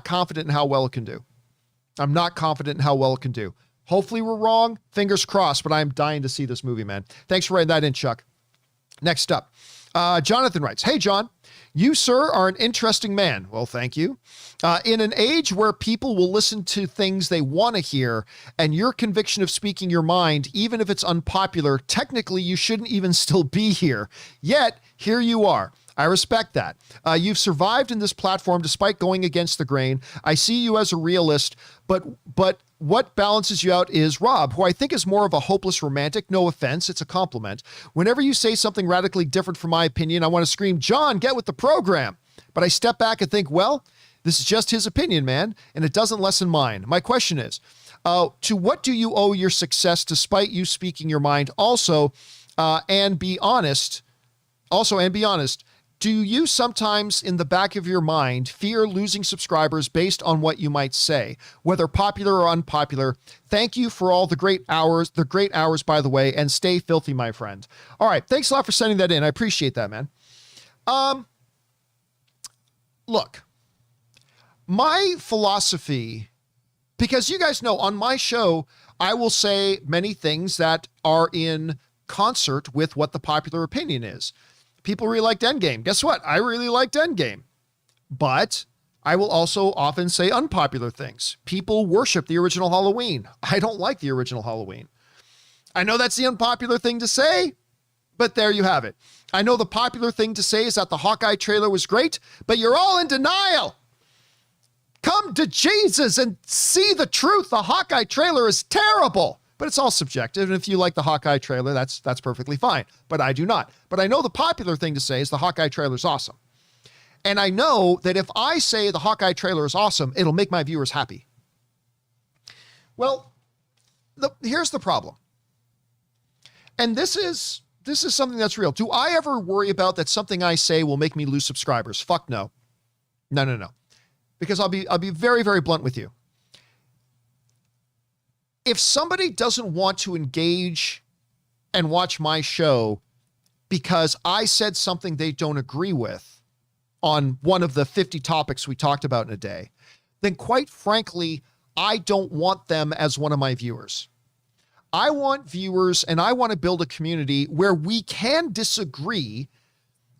confident in how well it can do. Hopefully we're wrong. Fingers crossed, but I'm dying to see this movie, man. Thanks for writing that in, Chuck. Next up. Jonathan writes, "Hey, John, you, sir, are an interesting man." Well, thank you. "In an age where people will listen to things they want to hear, and your conviction of speaking your mind, even if it's unpopular, technically you shouldn't even still be here. Yet, here you are. I respect that. You've survived in this platform despite going against the grain. I see you as a realist, but what balances you out is Rob, who I think is more of a hopeless romantic. No offense, it's a compliment. Whenever you say something radically different from my opinion, I want to scream, John, get with the program. But I step back and think, well, this is just his opinion, man, and it doesn't lessen mine. My question is, to what do you owe your success despite you speaking your mind? Also, and be honest, do you sometimes in the back of your mind fear losing subscribers based on what you might say, whether popular or unpopular? Thank you for all the great hours, by the way, and stay filthy, my friend. All right. Thanks a lot for sending that in. I appreciate that, man. Look, my philosophy, because you guys know on my show, I will say many things that are in concert with what the popular opinion is. People really liked Endgame. Guess what? I really liked Endgame. But I will also often say unpopular things. People worship the original Halloween. I don't like the original Halloween. I know that's the unpopular thing to say, but there you have it. I know the popular thing to say is that the Hawkeye trailer was great, but you're all in denial. Come to Jesus and see the truth. The Hawkeye trailer is terrible. But it's all subjective, and if you like the Hawkeye trailer, that's perfectly fine. But I do not. But I know the popular thing to say is the Hawkeye trailer is awesome. And I know that if I say the Hawkeye trailer is awesome, it'll make my viewers happy. Well, here's the problem. And this is something that's real. Do I ever worry about that something I say will make me lose subscribers? Fuck no. No. Because I'll be very, very blunt with you. If somebody doesn't want to engage and watch my show because I said something they don't agree with on one of the 50 topics we talked about in a day, then quite frankly, I don't want them as one of my viewers. I want viewers and I want to build a community where we can disagree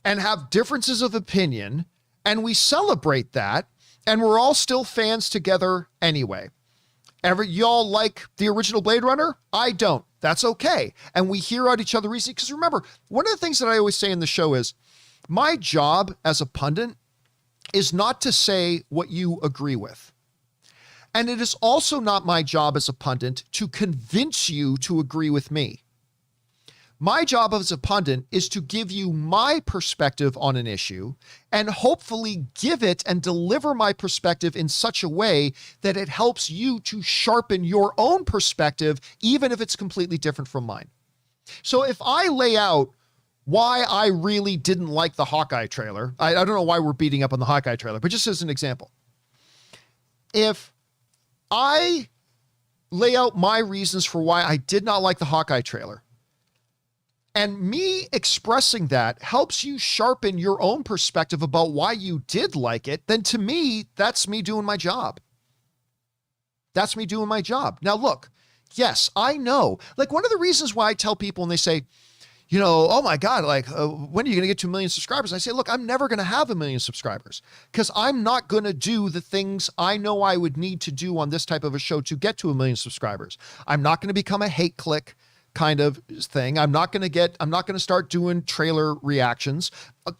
and have differences of opinion, and we celebrate that, and we're all still fans together anyway. Y'all like the original Blade Runner? I don't. That's okay. And we hear out each other's reasons. Because remember, one of the things that I always say in the show is my job as a pundit is not to say what you agree with. And it is also not my job as a pundit to convince you to agree with me. My job as a pundit is to give you my perspective on an issue and hopefully give it and deliver my perspective in such a way that it helps you to sharpen your own perspective, even if it's completely different from mine. So if I lay out why I really didn't like the Hawkeye trailer, I don't know why we're beating up on the Hawkeye trailer, but just as an example, if I lay out my reasons for why I did not like the Hawkeye trailer, and me expressing that helps you sharpen your own perspective about why you did like it, then to me, that's me doing my job. That's me doing my job. Now, look, yes, I know. Like, one of the reasons why I tell people and they say, you know, oh my God, like, when are you going to get to 1 million subscribers? I say, look, I'm never going to have 1 million subscribers because I'm not going to do the things I know I would need to do on this type of a show to get to 1 million subscribers. I'm not going to become a hate click kind of thing. I'm not going to start doing trailer reactions.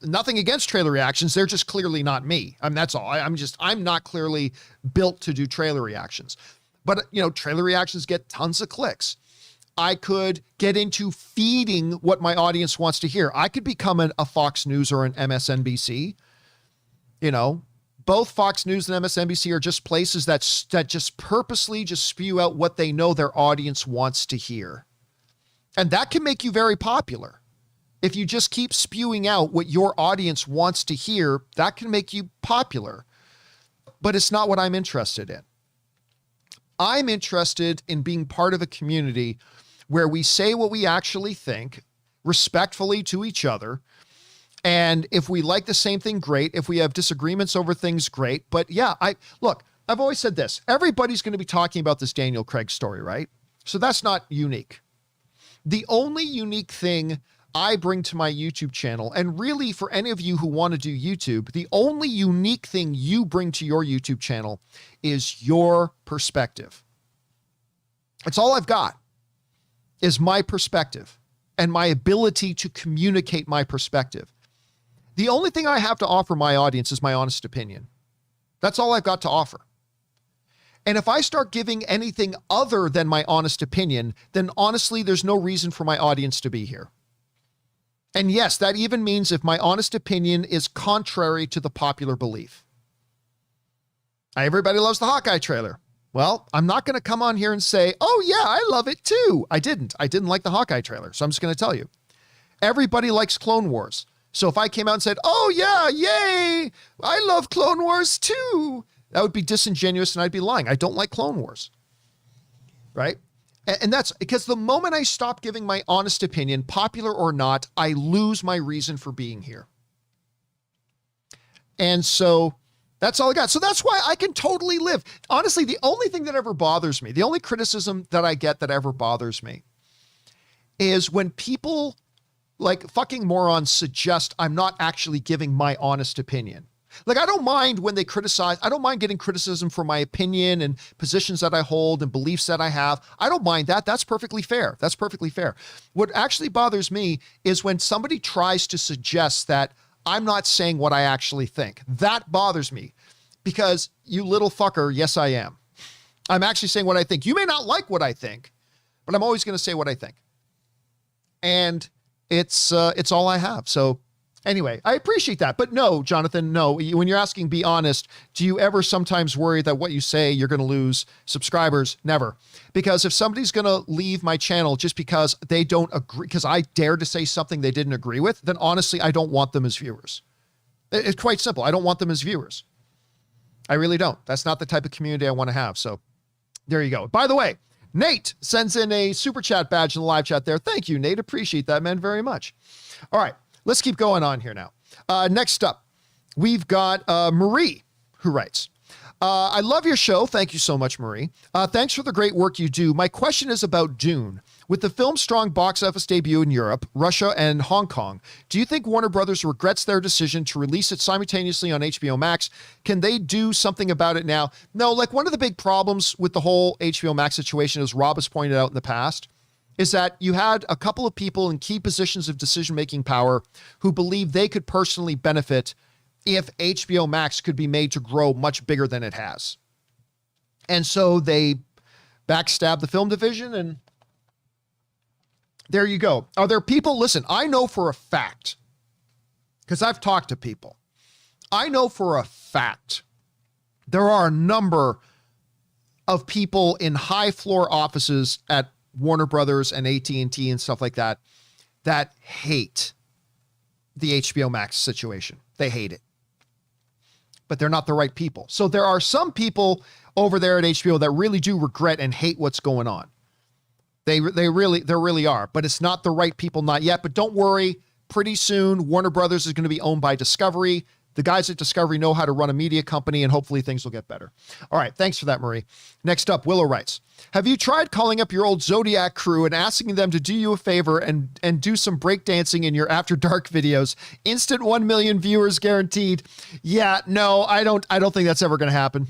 Nothing against trailer reactions. They're just clearly not me. I mean, that's all. I'm not clearly built to do trailer reactions, but you know, trailer reactions get tons of clicks. I could get into feeding what my audience wants to hear. I could become a Fox News or an MSNBC. You know, both Fox News and MSNBC are just places that just purposely just spew out what they know their audience wants to hear. And that can make you very popular. If you just keep spewing out what your audience wants to hear, that can make you popular. But it's not what I'm interested in. I'm interested in being part of a community where we say what we actually think respectfully to each other. And if we like the same thing, great. If we have disagreements over things, great. But yeah, I've always said this. Everybody's going to be talking about this Daniel Craig story, right? So that's not unique. The only unique thing I bring to my YouTube channel, and really for any of you who want to do YouTube, the only unique thing you bring to your YouTube channel is your perspective. It's all I've got is my perspective and my ability to communicate my perspective. The only thing I have to offer my audience is my honest opinion. That's all I've got to offer. And if I start giving anything other than my honest opinion, then honestly, there's no reason for my audience to be here. And yes, that even means if my honest opinion is contrary to the popular belief. Everybody loves the Hawkeye trailer. Well, I'm not going to come on here and say, oh yeah, I love it too. I didn't like the Hawkeye trailer. So I'm just going to tell you. Everybody likes Clone Wars. So if I came out and said, oh yeah, yay, I love Clone Wars too, that would be disingenuous and I'd be lying. I don't like Clone Wars. Right? And that's because the moment I stop giving my honest opinion, popular or not, I lose my reason for being here. And so that's all I got. So that's why I can totally live. Honestly, the only thing that ever bothers me, the only criticism that I get that ever bothers me is when people like fucking morons suggest I'm not actually giving my honest opinion. Like, I don't mind when they criticize. I don't mind getting criticism for my opinion and positions that I hold and beliefs that I have. I don't mind that. That's perfectly fair. That's perfectly fair. What actually bothers me is when somebody tries to suggest that I'm not saying what I actually think. That bothers me because you little fucker, yes, I am. I'm actually saying what I think. You may not like what I think, but I'm always going to say what I think. And it's all I have. So anyway, I appreciate that. But no, Jonathan, no. When you're asking, be honest, do you ever sometimes worry that what you say, you're going to lose subscribers? Never. Because if somebody's going to leave my channel just because they don't agree, because I dare to say something they didn't agree with, then honestly, I don't want them as viewers. It's quite simple. I don't want them as viewers. I really don't. That's not the type of community I want to have. So there you go. By the way, Nate sends in a super chat badge in the live chat there. Thank you, Nate. Appreciate that, man, very much. All right. Let's keep going on here now. Next up, we've got Marie, who writes, I love your show. Thank you so much, Marie. Thanks for the great work you do. My question is about Dune. With the film's strong box office debut in Europe, Russia, and Hong Kong, do you think Warner Brothers regrets their decision to release it simultaneously on HBO Max? Can they do something about it now? No, like one of the big problems with the whole HBO Max situation, as Rob has pointed out in the past, is that you had a couple of people in key positions of decision-making power who believed they could personally benefit if HBO Max could be made to grow much bigger than it has. And so they backstabbed the film division, and there you go. Are there people, listen, I know for a fact, because I've talked to people, I know for a fact there are a number of people in high floor offices at Warner Brothers and AT&T and stuff like that, that hate the HBO Max situation. They hate it. But they're not the right people. So there are some people over there at HBO that really do regret and hate what's going on. There really are, but it's not the right people, not yet. But don't worry, pretty soon Warner Brothers is going to be owned by Discovery. The guys at Discovery know how to run a media company, and hopefully things will get better. All right, thanks for that, Marie. Next up, Willow writes, have you tried calling up your old Zodiac crew and asking them to do you a favor and do some breakdancing in your After Dark videos? Instant 1 million viewers guaranteed. Yeah, no, I don't think that's ever going to happen.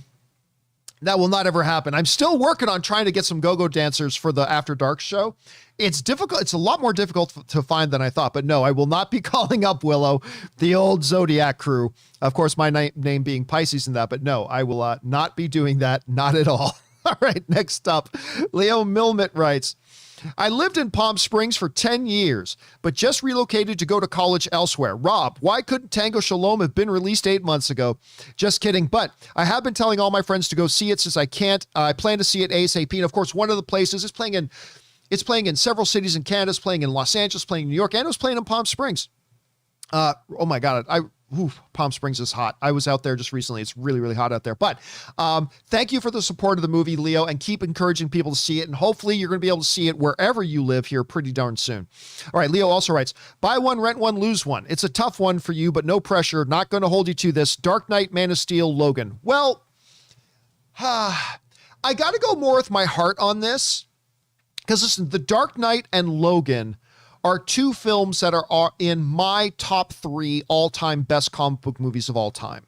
That will not ever happen. I'm still working on trying to get some go-go dancers for the After Dark show. It's difficult. It's a lot more difficult to find than I thought, but no, I will not be calling up Willow, the old Zodiac crew. Of course, my name being Pisces in that, but no, I will not be doing that. Not at all. All right. Next up, Leo Milmit writes, I lived in Palm Springs for 10 years, but just relocated to go to college elsewhere. Rob, why couldn't Tango Shalom have been released 8 months ago? Just kidding. But I have been telling all my friends to go see it since I can't. I plan to see it ASAP. And of course, one of the places is playing in several cities in Canada. It's playing in Los Angeles, playing in New York, and it was playing in Palm Springs. Oh my God. Palm Springs is hot. I was out there just recently. It's really, really hot out there. But thank you for the support of the movie, Leo, and keep encouraging people to see it. And hopefully you're going to be able to see it wherever you live here pretty darn soon. All right. Leo also writes, buy one, rent one, lose one. It's a tough one for you, but no pressure. Not going to hold you to this. Dark Knight, Man of Steel, Logan. Well, I got to go more with my heart on this. Because listen, The Dark Knight and Logan are two films that are in my top 3 all-time best comic book movies of all time.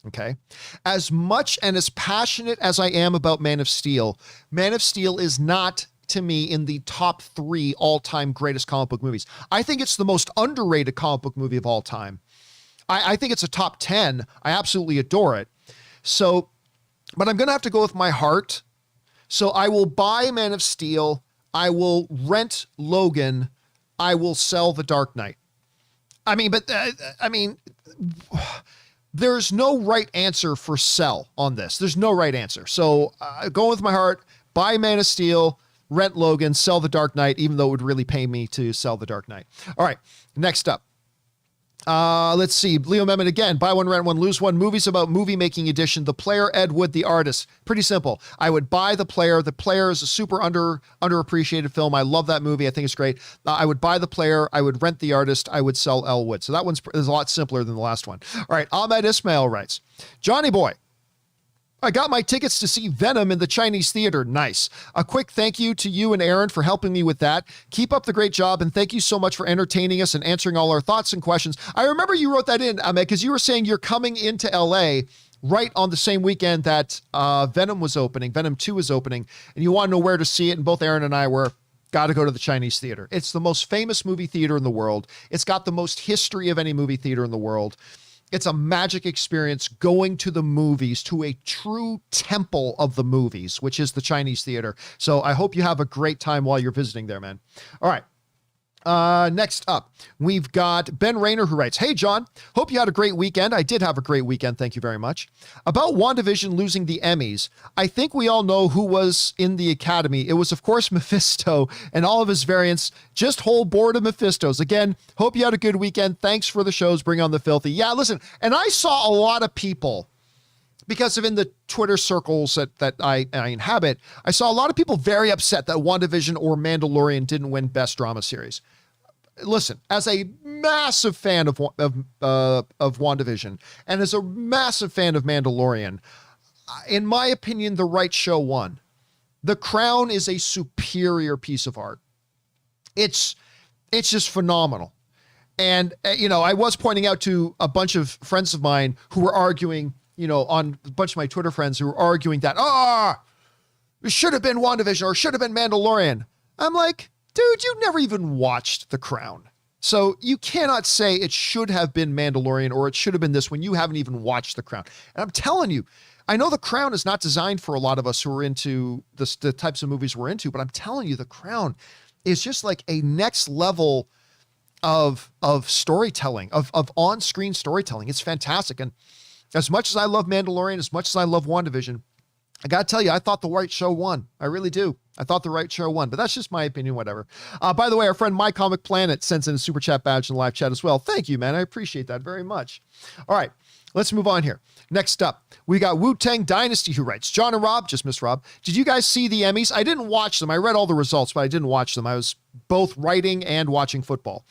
Okay? As much and as passionate as I am about Man of Steel is not, to me, in the top 3 all-time greatest comic book movies. I think it's the most underrated comic book movie of all time. I think it's a top 10. I absolutely adore it. So, but I'm going to have to go with my heart. So I will buy Man of Steel. I will rent Logan. I will sell The Dark Knight. I mean, there's no right answer for sell on this. There's no right answer. So go with my heart, buy Man of Steel, rent Logan, sell The Dark Knight, even though it would really pay me to sell The Dark Knight. All right, next up. Let's see. Leo Memon again. Buy one, rent one, lose one. Movies about movie making edition. The Player, Ed Wood, the artist. Pretty simple. I would buy The Player. The Player is a super underappreciated film. I love that movie. I think it's great. I would buy The Player. I would rent the artist. I would sell El Wood. So that is a lot simpler than the last one. All right. Ahmed Ismail writes, Johnny Boy, I got my tickets to see Venom in the Chinese theater. Nice. A quick thank you to you and Aaron for helping me with that. Keep up the great job, and thank you so much for entertaining us and answering all our thoughts and questions. I remember you wrote that in, Ahmed, because you were saying you're coming into LA right on the same weekend that Venom was opening, Venom 2 was opening, and you want to know where to see it, and both Aaron and I were, got to go to the Chinese theater. It's the most famous movie theater in the world. It's got the most history of any movie theater in the world. It's a magic experience going to the movies, to a true temple of the movies, which is the Chinese theater. So I hope you have a great time while you're visiting there, man. All right. Next up, we've got Ben Rayner who writes, Hey, John, hope you had a great weekend. I did have a great weekend. Thank you very much. About WandaVision losing the Emmys, I think we all know who was in the Academy. It was, of course, Mephisto and all of his variants. Just whole board of Mephistos. Again, hope you had a good weekend. Thanks for the shows. Bring on the filthy. Yeah, listen, and I saw a lot of people, because of in the Twitter circles that I inhabit, I saw a lot of people very upset that WandaVision or Mandalorian didn't win Best Drama Series. Listen, as a massive fan of WandaVision and as a massive fan of Mandalorian, in my opinion, the right show won. The Crown is a superior piece of art. It's just phenomenal. And, I was pointing out to a bunch of friends of mine who were arguing, on a bunch of my Twitter friends who were arguing that, it should have been WandaVision or should have been Mandalorian. I'm like, dude, you never even watched The Crown. So you cannot say it should have been Mandalorian or it should have been this when you haven't even watched The Crown. And I'm telling you, I know The Crown is not designed for a lot of us who are into the types of movies we're into, but I'm telling you, The Crown is just like a next level of storytelling, of on-screen storytelling. It's fantastic. And as much as I love Mandalorian, as much as I love WandaVision, I got to tell you, I thought the right show won. I really do. I thought the right show won, but that's just my opinion, whatever. By the way, our friend My Comic Planet sends in a super chat badge in the live chat as well. Thank you, man. I appreciate that very much. All right, let's move on here. Next up, we got Wu-Tang Dynasty who writes, John and Rob, just missed Rob. Did you guys see the Emmys? I didn't watch them. I read all the results, but I didn't watch them. I was both writing and watching football.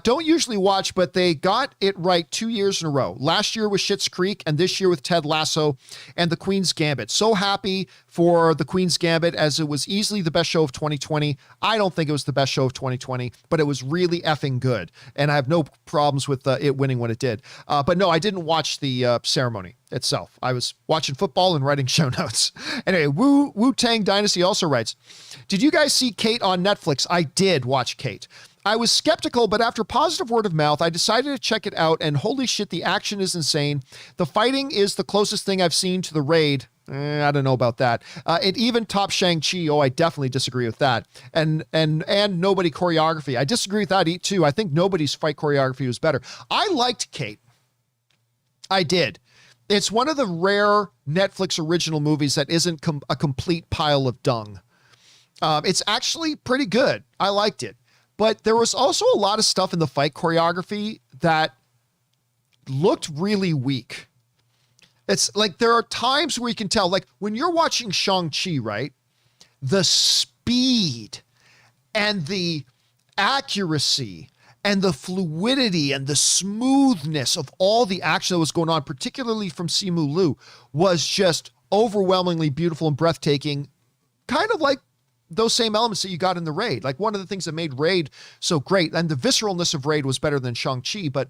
Don't usually watch, but they got it right 2 years in a row. Last year with Schitt's Creek and this year with Ted Lasso and The Queen's Gambit. So happy for The Queen's Gambit, as it was easily the best show of 2020. I don't think it was the best show of 2020, but it was really effing good. And I have no problems with it winning when it did. But no, I didn't watch the ceremony itself. I was watching football and writing show notes. Anyway, Wu-Tang Dynasty also writes, did you guys see Kate on Netflix? I did watch Kate. I was skeptical, but after positive word of mouth, I decided to check it out, and holy shit, the action is insane. The fighting is the closest thing I've seen to the Raid. I don't know about that. It even tops Shang-Chi. Oh, I definitely disagree with that. And nobody choreography. I disagree with that too. I think nobody's fight choreography was better. I liked Kate. I did. It's one of the rare Netflix original movies that isn't a complete pile of dung. It's actually pretty good. I liked it. But there was also a lot of stuff in the fight choreography that looked really weak. It's like there are times where you can tell, like when you're watching Shang-Chi, right? The speed and the accuracy and the fluidity and the smoothness of all the action that was going on, particularly from Simu Liu, was just overwhelmingly beautiful and breathtaking, kind of like those same elements that you got in the Raid. Like one of the things that made Raid so great, and the visceralness of Raid was better than Shang-Chi, but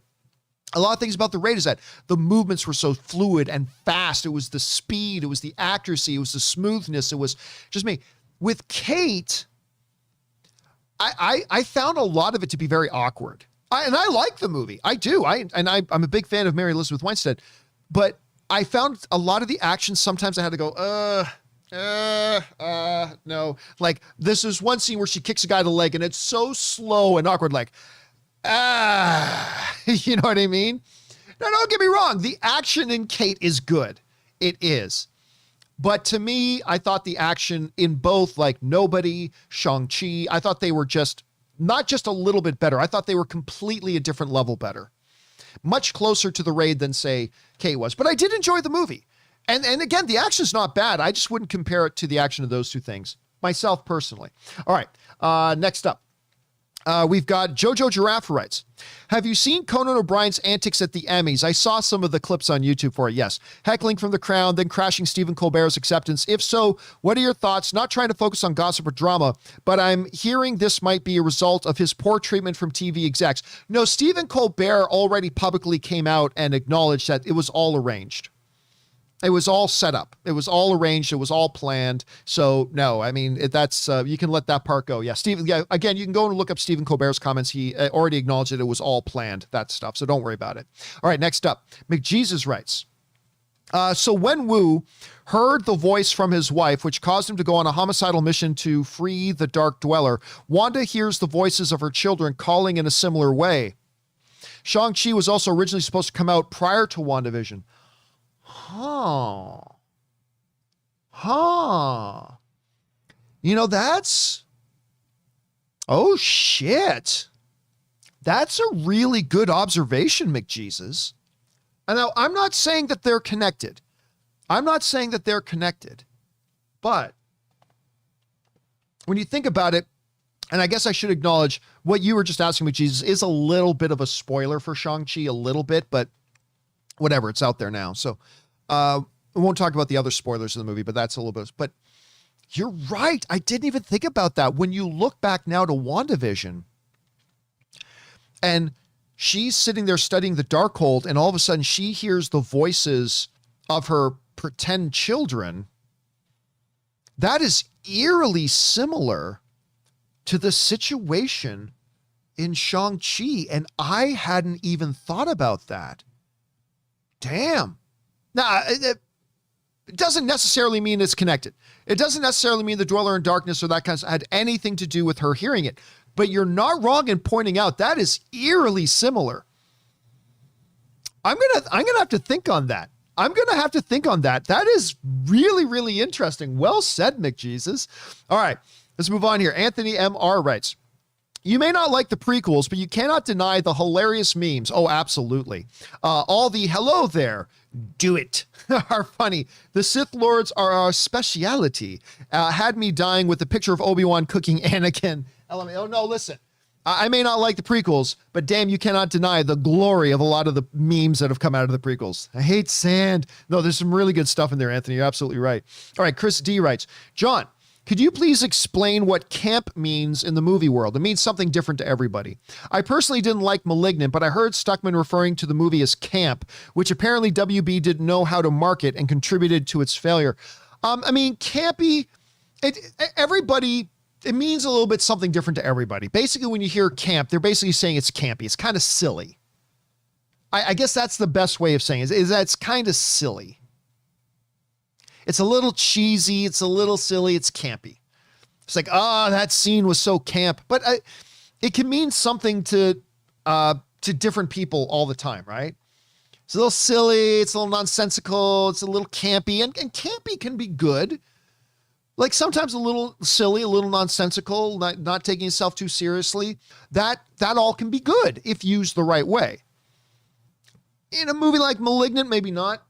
a lot of things about the Raid is that the movements were so fluid and fast. It was the speed, it was the accuracy, it was the smoothness, it was just me. With Kate, I found a lot of it to be very awkward. And I like the movie. I do. I'm a big fan of Mary Elizabeth Winstead, but I found a lot of the action, sometimes I had to go, no. Like, this is one scene where she kicks a guy in the leg and it's so slow and awkward, like, you know what I mean? Now, don't get me wrong. The action in Kate is good. It is. But to me, I thought the action in both, like Nobody, Shang-Chi, I thought they were just not just a little bit better. I thought they were completely a different level better. Much closer to The Raid than, say, Kate was. But I did enjoy the movie. And again, the action's not bad. I just wouldn't compare it to the action of those two things, myself personally. All right, next up. We've got Jojo Giraffe, who writes, have you seen Conan O'Brien's antics at the Emmys? I saw some of the clips on YouTube for it, yes. Heckling from the crowd, then crashing Stephen Colbert's acceptance. If so, what are your thoughts? Not trying to focus on gossip or drama, but I'm hearing this might be a result of his poor treatment from TV execs. No, Stephen Colbert already publicly came out and acknowledged that it was all arranged. It was all set up. It was all arranged. It was all planned. So no, I mean, that's, you can let that part go. Yeah. Again, you can go and look up Stephen Colbert's comments. He already acknowledged that it was all planned, that stuff. So don't worry about it. All right. Next up, McJesus writes, so when Wu heard the voice from his wife, which caused him to go on a homicidal mission to free the Dark Dweller, Wanda hears the voices of her children calling in a similar way. Shang-Chi was also originally supposed to come out prior to WandaVision. You know, oh shit. That's a really good observation, McJesus. And now, I'm not saying that they're connected. But when you think about it, and I guess I should acknowledge what you were just asking, McJesus, is a little bit of a spoiler for Shang-Chi, a little bit, but whatever, it's out there now. So we won't talk about the other spoilers of the movie, but that's a little bit. But you're right. I didn't even think about that. When you look back now to WandaVision, and she's sitting there studying the Darkhold, and all of a sudden she hears the voices of her pretend children. That is eerily similar to the situation in Shang-Chi, and I hadn't even thought about that. Damn. Now, it doesn't necessarily mean it's connected. It doesn't necessarily mean the Dweller in Darkness or that kind of stuff had anything to do with her hearing it. But you're not wrong in pointing out that is eerily similar. I'm gonna have to think on that. That is really, really interesting. Well said, McJesus. All right, let's move on here. Anthony M.R. writes, you may not like the prequels, but you cannot deny the hilarious memes. Oh, absolutely. All the hello there, do it are funny. The Sith Lords are our speciality. Had me dying with the picture of Obi-Wan cooking Anakin. Oh, no, listen. I may not like the prequels, but damn, you cannot deny the glory of a lot of the memes that have come out of the prequels. I hate sand. No, there's some really good stuff in there, Anthony. You're absolutely right. All right, Chris D writes, John, could you please explain what camp means in the movie world? It means something different to everybody. I personally didn't like Malignant, but I heard Stuckman referring to the movie as camp, which apparently WB didn't know how to market and contributed to its failure. I mean, campy, it means a little bit something different to everybody. Basically, when you hear camp, they're basically saying it's campy. It's kind of silly. I guess that's the best way of saying it, is that it's kind of silly. It's a little cheesy. It's a little silly. It's campy. It's like, that scene was so camp. But it can mean something to different people all the time, right? It's a little silly. It's a little nonsensical. It's a little campy. And campy can be good. Like sometimes a little silly, a little nonsensical, not taking yourself too seriously. That all can be good if used the right way. In a movie like Malignant, maybe not.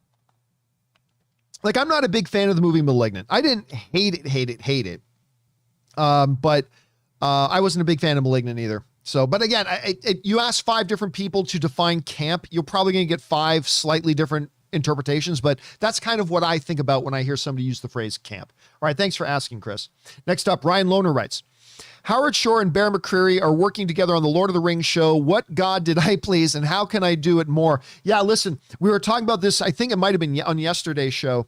Like, I'm not a big fan of the movie Malignant. I didn't hate it. But I wasn't a big fan of Malignant either. So, but again, you ask 5 different people to define camp, you're probably going to get 5 slightly different interpretations, but that's kind of what I think about when I hear somebody use the phrase camp. All right, thanks for asking, Chris. Next up, Ryan Lohner writes, Howard Shore and Bear McCreary are working together on the Lord of the Rings show. What God did I please, and how can I do it more? Yeah, listen, we were talking about this. I think it might have been on yesterday's show.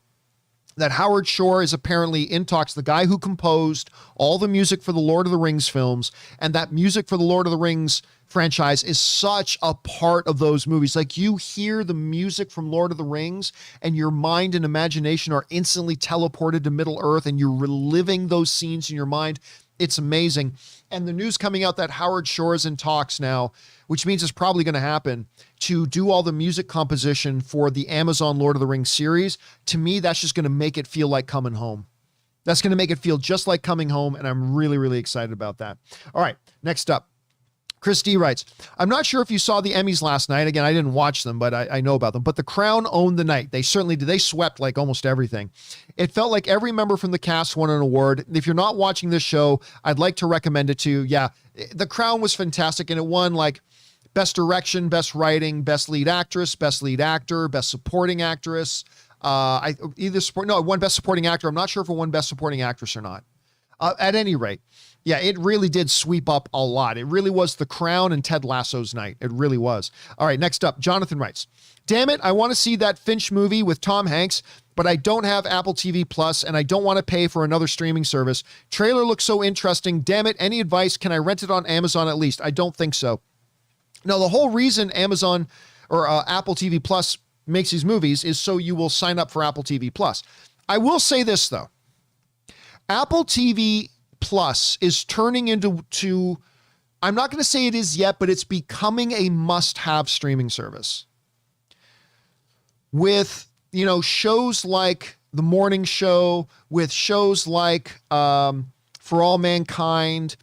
that Howard Shore is apparently in talks, the guy who composed all the music for the Lord of the Rings films, and that music for the Lord of the Rings franchise is such a part of those movies. Like, you hear the music from Lord of the Rings and your mind and imagination are instantly teleported to Middle Earth and you're reliving those scenes in your mind. It's amazing. And the news coming out that Howard Shore is in talks now, which means it's probably going to happen, to do all the music composition for the Amazon Lord of the Rings series. To me, that's just going to make it feel like coming home. That's going to make it feel just like coming home. And I'm really, really excited about that. All right, next up. Chris D writes, I'm not sure if you saw the Emmys last night. Again, I didn't watch them, but I know about them. But The Crown owned the night. They certainly did. They swept like almost everything. It felt like every member from the cast won an award. If you're not watching this show, I'd like to recommend it to you. Yeah, The Crown was fantastic, and it won like Best Direction, Best Writing, Best Lead Actress, Best Lead Actor, Best Supporting Actress. It won Best Supporting Actor. I'm not sure if it won Best Supporting Actress or not. At any rate, yeah, it really did sweep up a lot. It really was The Crown and Ted Lasso's night. It really was. All right, next up, Jonathan writes, damn it, I want to see that Finch movie with Tom Hanks, but I don't have Apple TV Plus and I don't want to pay for another streaming service. Trailer looks so interesting. Damn it, any advice? Can I rent it on Amazon at least? I don't think so. Now, the whole reason Amazon or Apple TV Plus makes these movies is so you will sign up for Apple TV Plus. I will say this, though. Apple TV Plus is turning into, I'm not going to say it is yet, but it's becoming a must-have streaming service. With, shows like The Morning Show, with shows like For All Mankind,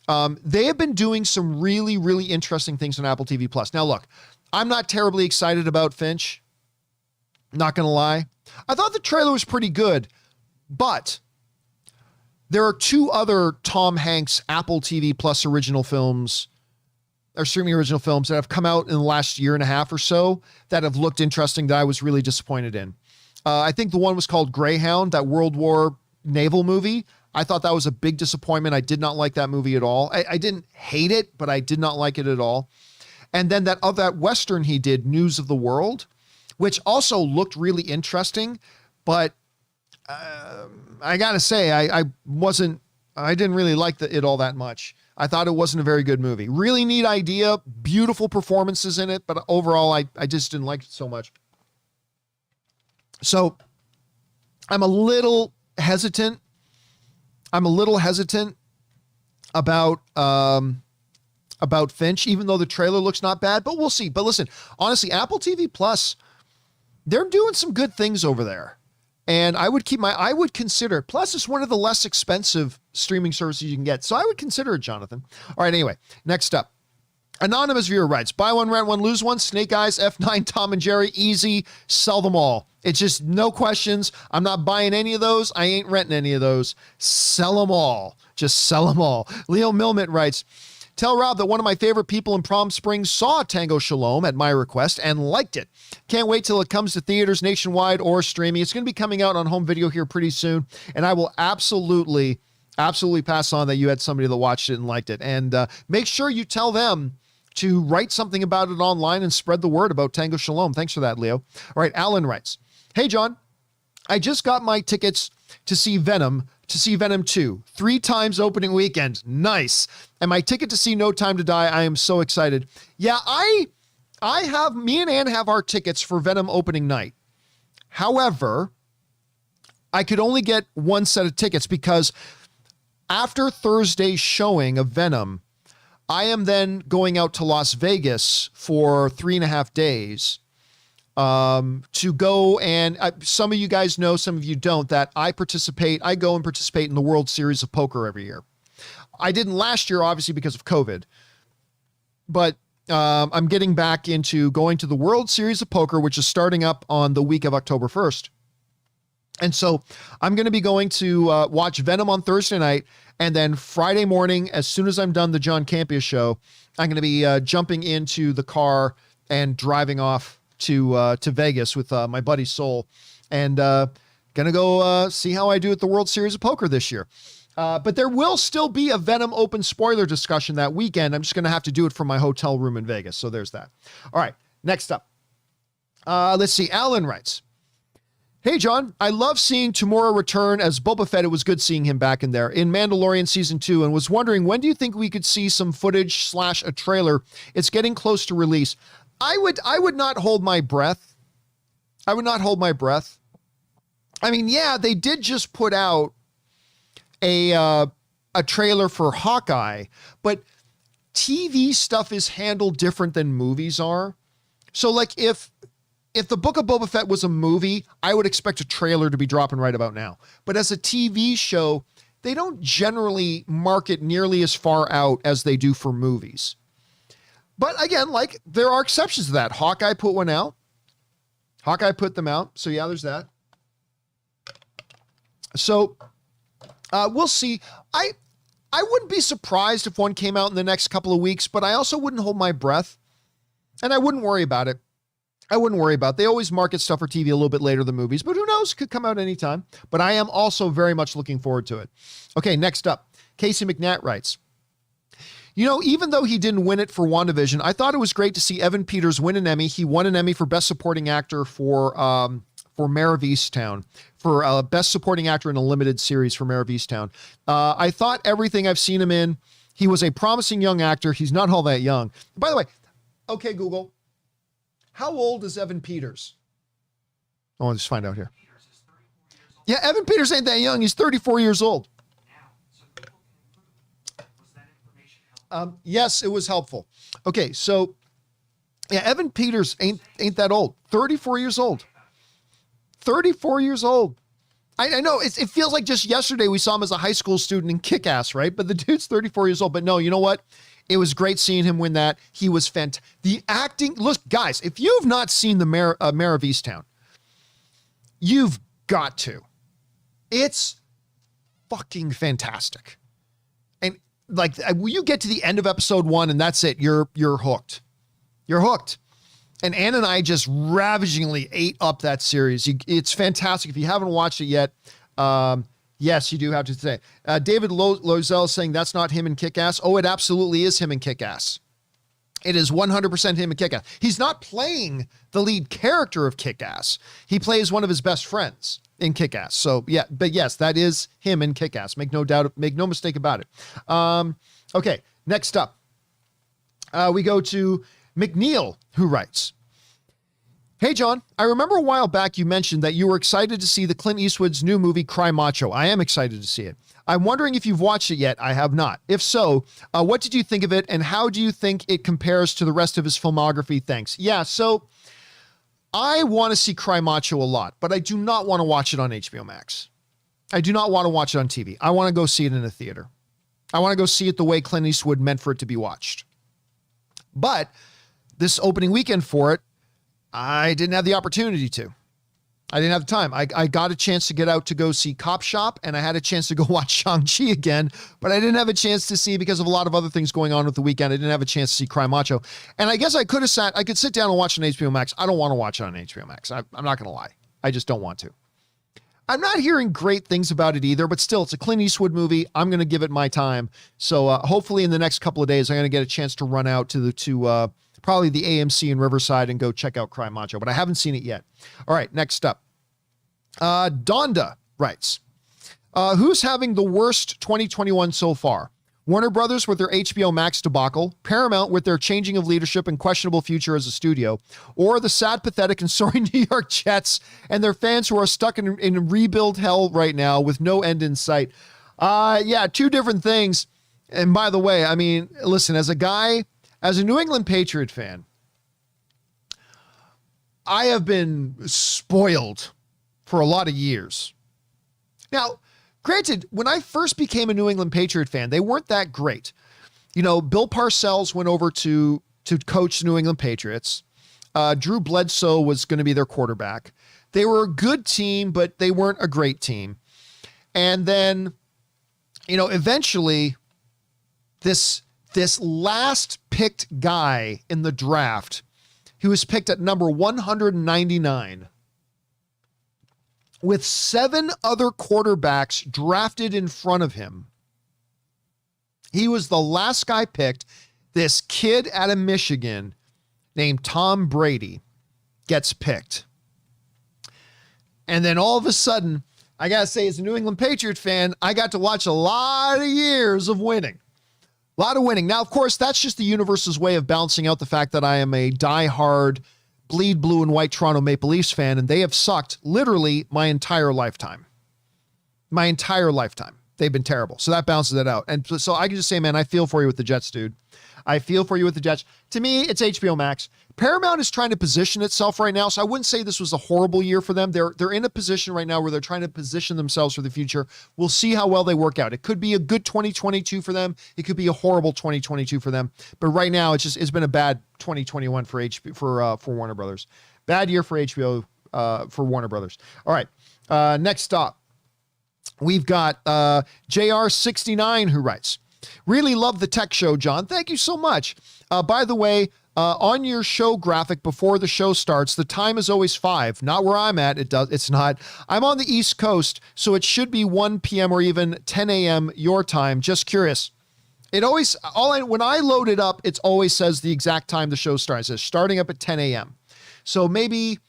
they have been doing some really, really interesting things on Apple TV Plus. Now, look, I'm not terribly excited about Finch. Not going to lie. I thought the trailer was pretty good, but there are two other Tom Hanks Apple TV Plus original films or streaming original films that have come out in the last year and a half or so that have looked interesting that I was really disappointed in. I think the one was called Greyhound, that World War naval movie. I thought that was a big disappointment. I did not like that movie at all. I didn't hate it, but I did not like it at all. And then that Western he did, News of the World, which also looked really interesting, but I gotta say, I didn't really like it all that much. I thought it wasn't a very good movie. Really neat idea, beautiful performances in it, but overall, I just didn't like it so much. So I'm a little hesitant. About Finch, even though the trailer looks not bad, but we'll see. But listen, honestly, Apple TV Plus, they're doing some good things over there. And I would consider, plus it's one of the less expensive streaming services you can get. So I would consider it, Jonathan. All right, anyway, next up. Anonymous viewer writes, buy one, rent one, lose one, Snake Eyes, F9, Tom and Jerry, easy, sell them all. It's just no questions. I'm not buying any of those. I ain't renting any of those. Sell them all. Just sell them all. Leo Milmet writes, tell Rob that one of my favorite people in Palm Springs saw Tango Shalom at my request and liked it. Can't wait till it comes to theaters nationwide or streaming. It's going to be coming out on home video here pretty soon. And I will absolutely pass on that you had somebody that watched it and liked it. And make sure you tell them to write something about it online and spread the word about Tango Shalom. Thanks for that, Leo. All right, Alan writes, hey, John, I just got my tickets to see Venom 2, 3 times opening weekend. Nice. And my ticket to see No Time to Die. I am so excited. Yeah, me and Ann have our tickets for Venom opening night. However, I could only get one set of tickets because after Thursday's showing of Venom, I am then going out to Las Vegas for 3.5 days to go. And some of you guys know, some of you don't, that I go and participate in the World Series of Poker every year. I didn't last year, obviously, because of COVID, but I'm getting back into going to the World Series of Poker, which is starting up on the week of October 1st. And so I'm going to be going to watch Venom on Thursday night. And then Friday morning, as soon as I'm done the John Campea show, I'm going to be jumping into the car and driving off to Vegas with my buddy Soul, and going to go see how I do at the World Series of Poker this year. But there will still be a Venom open spoiler discussion that weekend. I'm just going to have to do it from my hotel room in Vegas. So there's that. All right, next up. Let's see. Alan writes, Hey, John, I love seeing Tamora return as Boba Fett. It was good seeing him back in there in Mandalorian Season 2 and was wondering, when do you think we could see some footage / a trailer? It's getting close to release. I would not hold my breath. I would not hold my breath. I mean, yeah, they did just put out a trailer for Hawkeye, but TV stuff is handled different than movies are. So like if the Book of Boba Fett was a movie, I would expect a trailer to be dropping right about now. But as a TV show, they don't generally market nearly as far out as they do for movies. But again, like, there are exceptions to that. Hawkeye put one out. Hawkeye put them out. So yeah, there's that. So we'll see. I wouldn't be surprised if one came out in the next couple of weeks, but I also wouldn't hold my breath. And I wouldn't worry about it. I wouldn't worry about it. They always market stuff for TV a little bit later than movies, but who knows? Could come out anytime. But I am also very much looking forward to it. Okay, next up, Casey McNatt writes, you know, even though he didn't win it for WandaVision, I thought it was great to see Evan Peters win an Emmy. He won an Emmy for Best Supporting Actor for Mare of Easttown, for Best Supporting Actor in a Limited Series for Mare of Easttown. I thought everything I've seen him in, he was a promising young actor. He's not all that young. By the way, okay, Google, how old is Evan Peters? Oh, let's find out here. Yeah, Evan Peters ain't that young. He's 34 years old. Yes, it was helpful. Okay, so yeah, Evan Peters ain't that old. 34 years old. 34 years old. I know it feels like just yesterday we saw him as a high school student in Kick-Ass, right? But the dude's 34 years old. But no, you know what? It was great seeing him win that. He was fantastic. The acting, look, guys, if you've not seen the Mare of Easttown, you've got to. It's fucking fantastic. And like, you get to the end of episode 1 and that's it. You're hooked. You're hooked. And Ann and I just ravagingly ate up that series. It's fantastic. If you haven't watched it yet, yes, you do have to today. David Lozelle saying that's not him in Kick-Ass. Oh, it absolutely is him in Kick-Ass. It is 100% him in Kick-Ass. He's not playing the lead character of Kick-Ass. He plays one of his best friends in Kick-Ass. So yeah, but yes, that is him in Kick-Ass. Make no mistake about it. Okay, next up, we go to McNeil, who writes, hey, John, I remember a while back you mentioned that you were excited to see the Clint Eastwood's new movie, Cry Macho. I am excited to see it. I'm wondering if you've watched it yet. I have not. If so, what did you think of it, and how do you think it compares to the rest of his filmography? Thanks. Yeah, so I want to see Cry Macho a lot, but I do not want to watch it on HBO Max. I do not want to watch it on TV. I want to go see it in a theater. I want to go see it the way Clint Eastwood meant for it to be watched. But this opening weekend for it, I didn't have the opportunity to. I didn't have the time. I got a chance to get out to go see Cop Shop, and I had a chance to go watch Shang-Chi again, but I didn't have a chance to see, because of a lot of other things going on with the weekend, I didn't have a chance to see Cry Macho. And I guess I could sit down and watch it on HBO Max. I don't want to watch it on HBO Max. I'm not going to lie. I just don't want to. I'm not hearing great things about it either, but still, it's a Clint Eastwood movie. I'm going to give it my time. So hopefully in the next couple of days, I'm going to get a chance to run out to probably the AMC in Riverside and go check out Cry Macho, but I haven't seen it yet. All right, next up. Donda writes, who's having the worst 2021 so far? Warner Brothers with their HBO Max debacle, Paramount with their changing of leadership and questionable future as a studio, or the sad, pathetic, and sorry New York Jets and their fans who are stuck in rebuild hell right now with no end in sight? Yeah, two different things. And by the way, I mean, listen, as a New England Patriot fan, I have been spoiled for a lot of years. Now, granted, when I first became a New England Patriot fan, they weren't that great. You know, Bill Parcells went over to coach the New England Patriots. Drew Bledsoe was going to be their quarterback. They were a good team, but they weren't a great team. And then, you know, eventually this last picked guy in the draft, he was picked at number 199 with 7 other quarterbacks drafted in front of him. He was the last guy picked. This kid out of Michigan named Tom Brady gets picked. And then all of a sudden, I got to say, as a New England Patriot fan, I got to watch a lot of years of winning. A lot of winning. Now, of course, that's just the universe's way of balancing out the fact that I am a diehard, bleed blue and white Toronto Maple Leafs fan, and they have sucked literally my entire lifetime. My entire lifetime. They've been terrible. So that balances it out. And so I can just say, man, I feel for you with the Jets, dude. I feel for you with the Jets. To me, it's HBO Max. Paramount is trying to position itself right now, so I wouldn't say this was a horrible year for them. They're in a position right now where they're trying to position themselves for the future. We'll see how well they work out. It could be a good 2022 for them. It could be a horrible 2022 for them. But right now, it's been a bad 2021 for Warner Brothers. Bad year for HBO for Warner Brothers. All right, next stop. We've got JR69 who writes, really love the tech show, John. Thank you so much. By the way, on your show graphic before the show starts, the time is always 5. Not where I'm at. It's not. I'm on the East Coast, so it should be 1 p.m. or even 10 a.m. your time. Just curious. When I load it up, it always says the exact time the show starts. It's starting up at 10 a.m. So maybe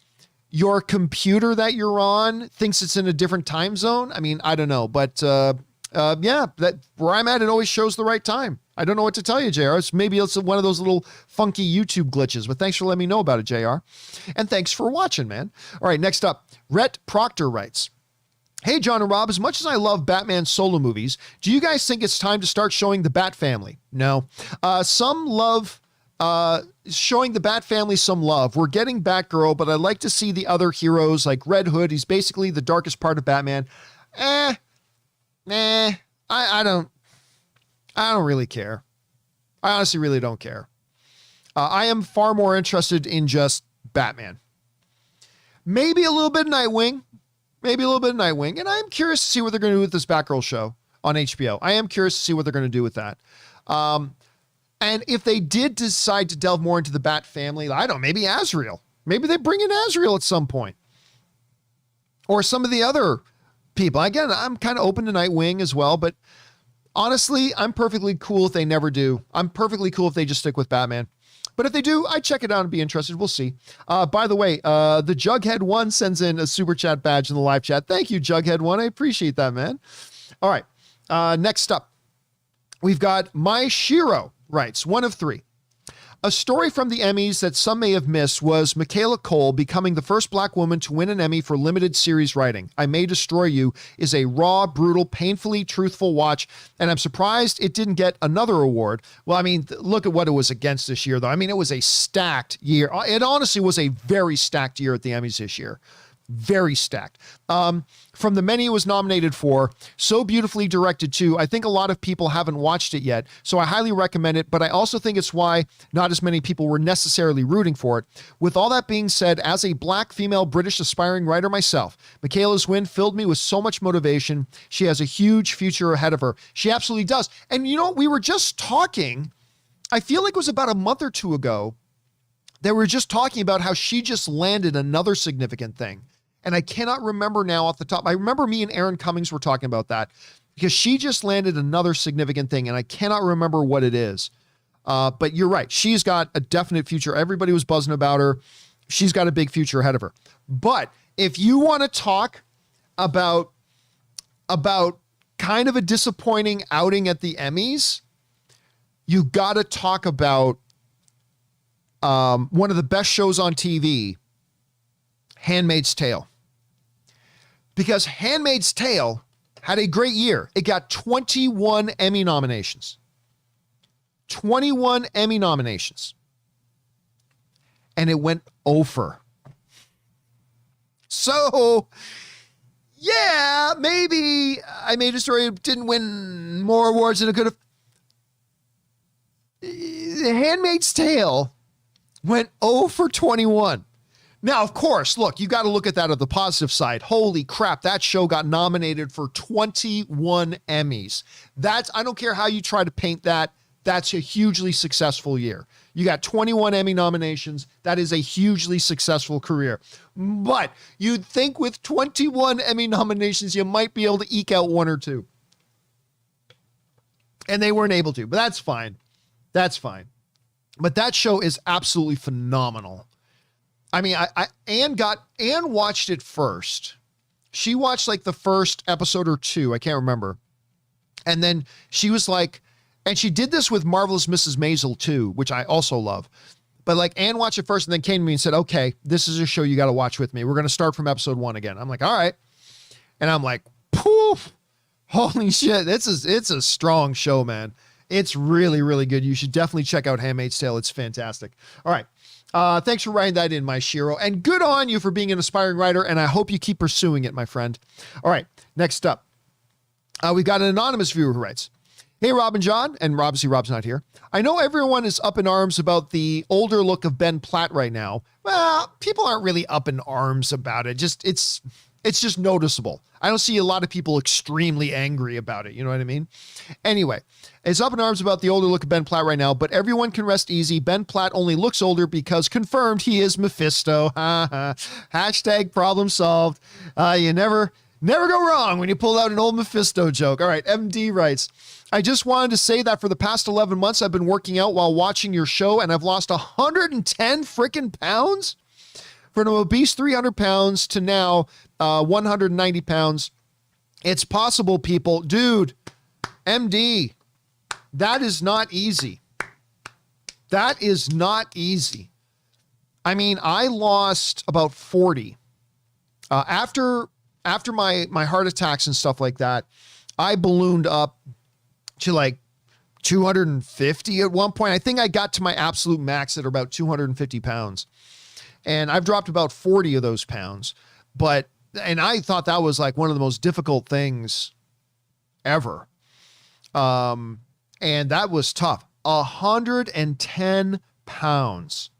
your computer that you're on thinks it's in a different time zone. I mean, I don't know, but yeah, that where I'm at, it always shows the right time. I don't know what to tell you, JR. Maybe it's one of those little funky YouTube glitches, but thanks for letting me know about it, JR. And thanks for watching, man. All right, next up, Rhett Proctor writes, hey, John and Rob, as much as I love Batman solo movies, do you guys think it's time to start showing the Bat Family? No. Some love showing the Bat Family some love. We're getting Batgirl, but I'd like to see the other heroes like Red Hood. He's basically the darkest part of Batman. I don't really care. I honestly really don't care. I am far more interested in just Batman. Maybe a little bit of Nightwing. And I am curious to see what they're going to do with this Batgirl show on HBO. I am curious to see what they're going to do with that. And if they did decide to delve more into the Bat Family, I don't know, maybe Azrael. Maybe they bring in Azrael at some point. Or some of the other people. Again, I'm kind of open to Nightwing as well, but honestly, I'm perfectly cool if they never do. I'm perfectly cool if they just stick with Batman. But if they do, I'd check it out and be interested. We'll see. By the way, the Jughead1 sends in a super chat badge in the live chat. Thank you, Jughead1. I appreciate that, man. All right. Next up, we've got My Shiro writes, 1 of 3. A story from the Emmys that some may have missed was Michaela Cole becoming the first Black woman to win an Emmy for limited series writing. I May Destroy You is a raw, brutal, painfully truthful watch, and I'm surprised it didn't get another award. Well, I mean, look at what it was against this year, though. I mean, it was a stacked year. It honestly was a very stacked year at the Emmys this year. Very stacked. From the many it was nominated for, so beautifully directed too. I think a lot of people haven't watched it yet, so I highly recommend it, but I also think it's why not as many people were necessarily rooting for it. With all that being said, as a Black female British aspiring writer myself, Michaela's win filled me with so much motivation. She has a huge future ahead of her. She absolutely does. And you know, we were just talking, I feel like it was about a month or two ago, that we were just talking about how she just landed another significant thing. And I cannot remember now off the top. I remember me and Aaron Cummings were talking about that because she just landed another significant thing and I cannot remember what it is. But you're right. She's got a definite future. Everybody was buzzing about her. She's got a big future ahead of her. But if you want to talk about kind of a disappointing outing at the Emmys, you got to talk about one of the best shows on TV, Handmaid's Tale. Because Handmaid's Tale had a great year. It got 21 Emmy nominations. 21 Emmy nominations. And it went over. So, yeah, maybe I May Destroy You didn't win more awards than it could have. The Handmaid's Tale went 0 for 21. Now, of course, look, you got to look at that on the positive side. Holy crap, that show got nominated for 21 Emmys. I don't care how you try to paint that, that's a hugely successful year. You got 21 Emmy nominations. That is a hugely successful career. But you'd think with 21 Emmy nominations, you might be able to eke out 1 or 2. And they weren't able to, but that's fine. That's fine. But that show is absolutely phenomenal. I mean, Anne watched it first. She watched like the first episode or two. I can't remember. And then she was like, and she did this with Marvelous Mrs. Maisel too, which I also love. But like Anne watched it first and then came to me and said, okay, this is a show you got to watch with me. We're going to start from episode 1 again. I'm like, all right. And I'm like, poof, holy shit. It's a strong show, man. It's really, really good. You should definitely check out Handmaid's Tale. It's fantastic. All right. Thanks for writing that in, my Shiro. And good on you for being an aspiring writer. And I hope you keep pursuing it, my friend. All right. Next up, we've got an anonymous viewer who writes, hey, Rob and John, and obviously Rob's not here. I know everyone is up in arms about the older look of Ben Platt right now. Well, people aren't really up in arms about it. It's just noticeable. I don't see a lot of people extremely angry about it. You know what I mean? Anyway, it's up in arms about the older look of Ben Platt right now, but everyone can rest easy. Ben Platt only looks older because confirmed he is Mephisto. Hashtag problem solved. You never go wrong when you pull out an old Mephisto joke. All right, MD writes, I just wanted to say that for the past 11 months, I've been working out while watching your show, and I've lost 110 freaking pounds. From an obese 300 pounds to now 190 pounds. It's possible, people. Dude, MD, that is not easy. That is not easy. I mean, I lost about 40. After my heart attacks and stuff like that, I ballooned up to like 250 at one point. I think I got to my absolute max at about 250 pounds. And I've dropped about 40 of those pounds. And I thought that was like one of the most difficult things ever. And that was tough. 110 pounds.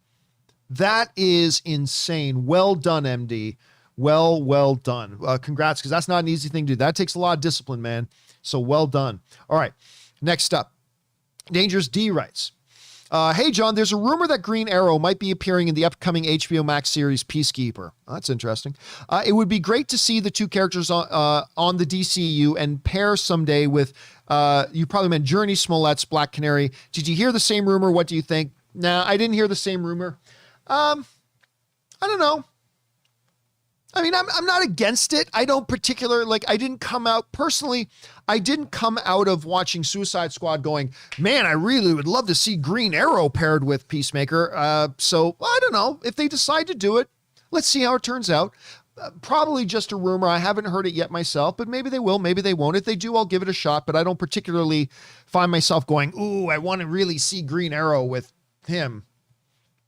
That is insane. Well done, MD. Well done. Congrats, because that's not an easy thing to do. That takes a lot of discipline, man. So well done. All right. Next up, Dangerous D writes, hey, John, there's a rumor that Green Arrow might be appearing in the upcoming HBO Max series Peacekeeper. Oh, that's interesting. It would be great to see the two characters on the DCU and pair someday with, you probably meant Journey Smollett's Black Canary. Did you hear the same rumor? What do you think? Nah, I didn't hear the same rumor. I don't know. I mean, I'm not against it. I don't I didn't come out personally. I didn't come out of watching Suicide Squad going, man, I really would love to see Green Arrow paired with Peacemaker. So I don't know if they decide to do it. Let's see how it turns out. Probably just a rumor. I haven't heard it yet myself, but maybe they will, maybe they won't. If they do, I'll give it a shot, but I don't particularly find myself going, ooh, I want to really see Green Arrow with him.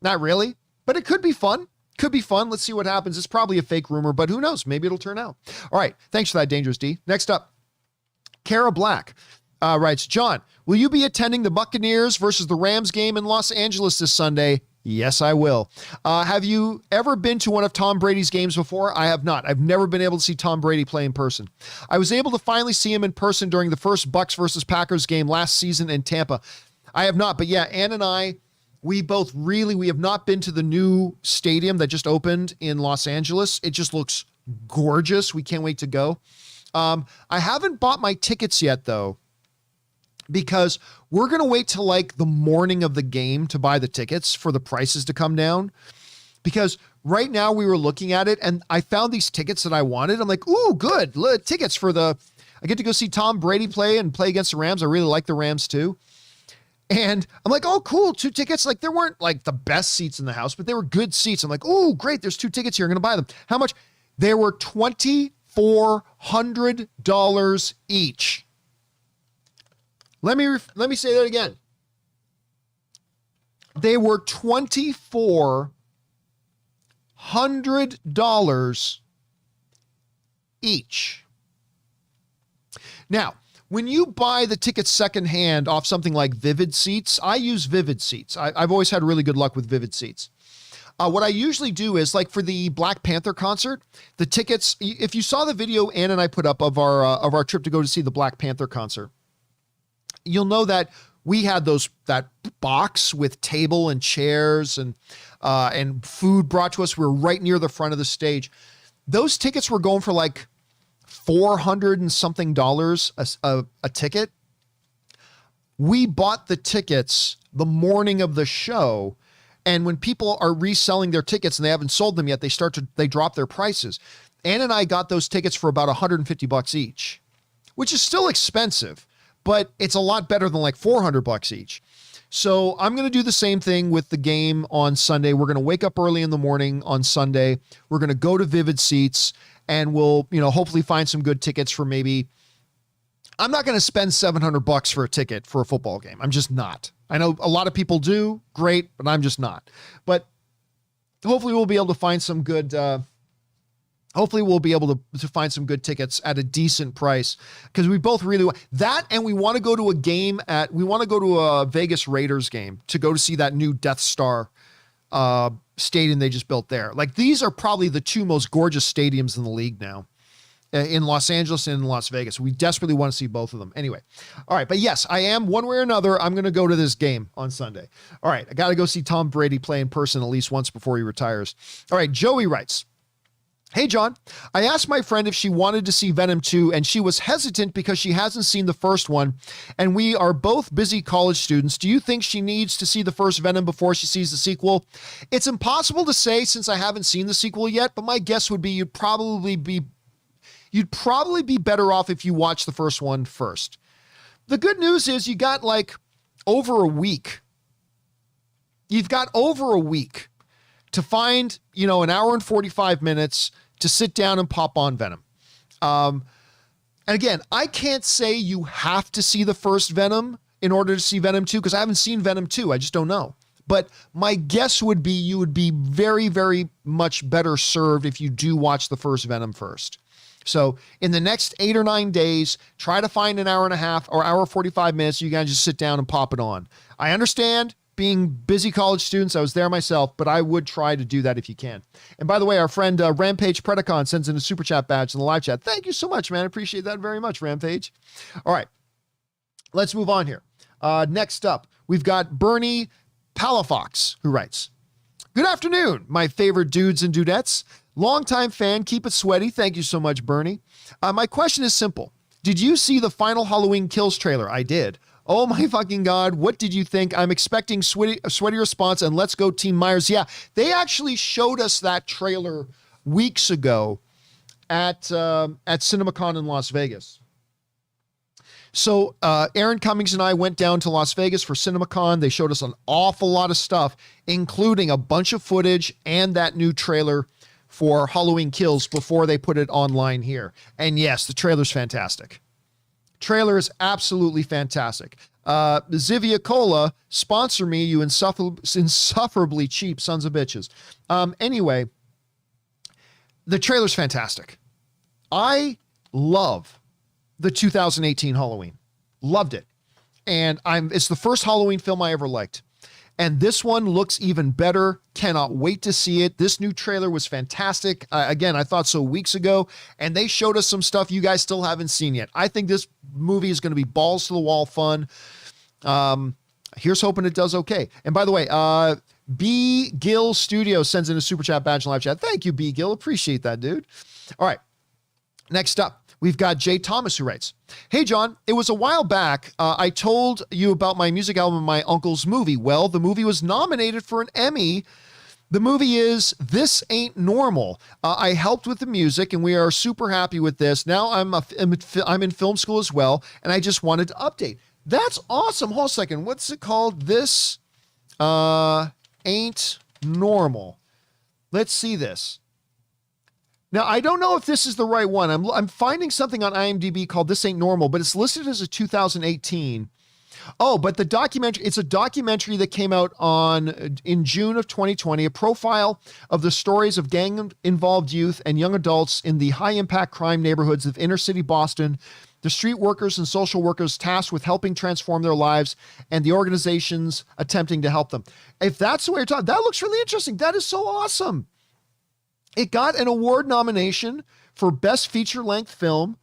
Not really, but it could be fun. Could be fun. Let's see what happens. It's probably a fake rumor, but who knows? Maybe it'll turn out. All right. Thanks for that, Dangerous D. Next up, Kara Black writes, John, will you be attending the Buccaneers versus the Rams game in Los Angeles this Sunday? Yes, I will. Have you ever been to one of Tom Brady's games before? I have not. I've never been able to see Tom Brady play in person. I was able to finally see him in person during the first Bucs versus Packers game last season in Tampa. I have not, but yeah, Ann and I, we have not been to the new stadium that just opened in Los Angeles. It just looks gorgeous. We can't wait to go. I haven't bought my tickets yet though, because we're going to wait till like the morning of the game to buy the tickets for the prices to come down. Because right now we were looking at it and I found these tickets that I wanted. I'm like, ooh, good. Tickets for I get to go see Tom Brady play against the Rams. I really like the Rams too. And I'm like, oh, cool, 2 tickets. Like, there weren't like the best seats in the house, but they were good seats. I'm like, oh, great, there's 2 tickets here. I'm going to buy them. How much? They were $2,400 each. Let me say that again. They were $2,400 each. Now, when you buy the tickets secondhand off something like Vivid Seats, I use Vivid Seats. I've always had really good luck with Vivid Seats. What I usually do is like for the Black Panther concert, the tickets, if you saw the video Ann and I put up of our trip to go to see the Black Panther concert, you'll know that we had that box with table and chairs and food brought to us. We were right near the front of the stage. Those tickets were going for like $400 and something a ticket. We bought the tickets the morning of the show. And when people are reselling their tickets and they haven't sold them yet, they drop their prices. Ann and I got those tickets for about $150 each, which is still expensive, but it's a lot better than like $400 each. So I'm going to do the same thing with the game on Sunday. We're going to wake up early in the morning on Sunday. We're going to go to Vivid Seats, and we'll, hopefully find some good tickets for maybe. I'm not going to spend $700 for a ticket for a football game. I'm just not. I know a lot of people do. Great, but I'm just not. But hopefully we'll be able to find some good. Hopefully we'll be able to find some good tickets at a decent price, because we both really want that, and we want to go to a game we want to go to a Vegas Raiders game to go to see that new Death Star stadium they just built there. Like, these are probably the two most gorgeous stadiums in the league now, in Los Angeles and in Las Vegas. We desperately want to see both of them. Anyway. All right. But yes, I am, one way or another, I'm going to go to this game on Sunday. All right. I got to go see Tom Brady play in person at least once before he retires. All right. Joey writes, "Hey, John, I asked my friend if she wanted to see Venom 2, and she was hesitant because she hasn't seen the first one, and we are both busy college students. Do you think she needs to see the first Venom before she sees the sequel?" It's impossible to say since I haven't seen the sequel yet, but my guess would be you'd probably be better off if you watch the first one first. The good news is you got like over a week. You've got over a week to find, an hour and 45 minutes to sit down and pop on Venom. And again, I can't say you have to see the first Venom in order to see Venom 2, because I haven't seen Venom 2. I just don't know. But my guess would be you would be very, very much better served if you do watch the first Venom first. So in the next 8 or 9 days, try to find an hour and a half or hour 45 minutes. You guys just sit down and pop it on. I understand being busy college students. I was there myself, but I would try to do that if you can. And by the way, our friend Rampage Predacon sends in a super chat badge in the live chat. Thank you so much, man. I appreciate that very much, Rampage. All right, let's move on here. Next up, we've got Bernie Palafox, who writes, "Good afternoon, my favorite dudes and dudettes. Longtime fan, keep it sweaty." Thank you so much, Bernie. My question is simple. Did you see the final Halloween Kills trailer? I did. Oh my fucking God. What did you think? I'm expecting a sweaty response, and let's go Team Myers. Yeah, they actually showed us that trailer weeks ago at CinemaCon in Las Vegas. So Aaron Cummings and I went down to Las Vegas for CinemaCon. They showed us an awful lot of stuff, including a bunch of footage and that new trailer for Halloween Kills before they put it online here. And yes, the trailer's fantastic. Trailer is absolutely fantastic. Zivia Cola, sponsor me, you insufferably cheap sons of bitches. Anyway, the trailer's fantastic. I love the 2018 Halloween. Loved it. And it's the first Halloween film I ever liked. And this one looks even better. Cannot wait to see it. This new trailer was fantastic. Again, I thought so weeks ago, and they showed us some stuff you guys still haven't seen yet. I think this movie is going to be balls to the wall fun. Here's hoping it does okay. And by the way, B. Gill Studio sends in a super chat badge in live chat. Thank you, B. Gill. Appreciate that, dude. All right. Next up, we've got Jay Thomas, who writes, "Hey, John, it was a while back. I told you about my music album, My Uncle's Movie. Well, the movie was nominated for an Emmy. The movie is This Ain't Normal. I helped with the music, and we are super happy with this. Now I'm in film school as well, and I just wanted to update." That's awesome. Hold on a second. What's it called? This Ain't Normal. Let's see this. Now, I don't know if this is the right one. I'm finding something on IMDb called This Ain't Normal, but it's listed as a 2018. Oh, but the documentary, it's a documentary that came out in June of 2020, a profile of the stories of gang-involved youth and young adults in the high-impact crime neighborhoods of inner-city Boston, the street workers and social workers tasked with helping transform their lives, and the organizations attempting to help them. If that's the way you're talking, that looks really interesting. That is so awesome. It got an award nomination for Best Feature-Length Film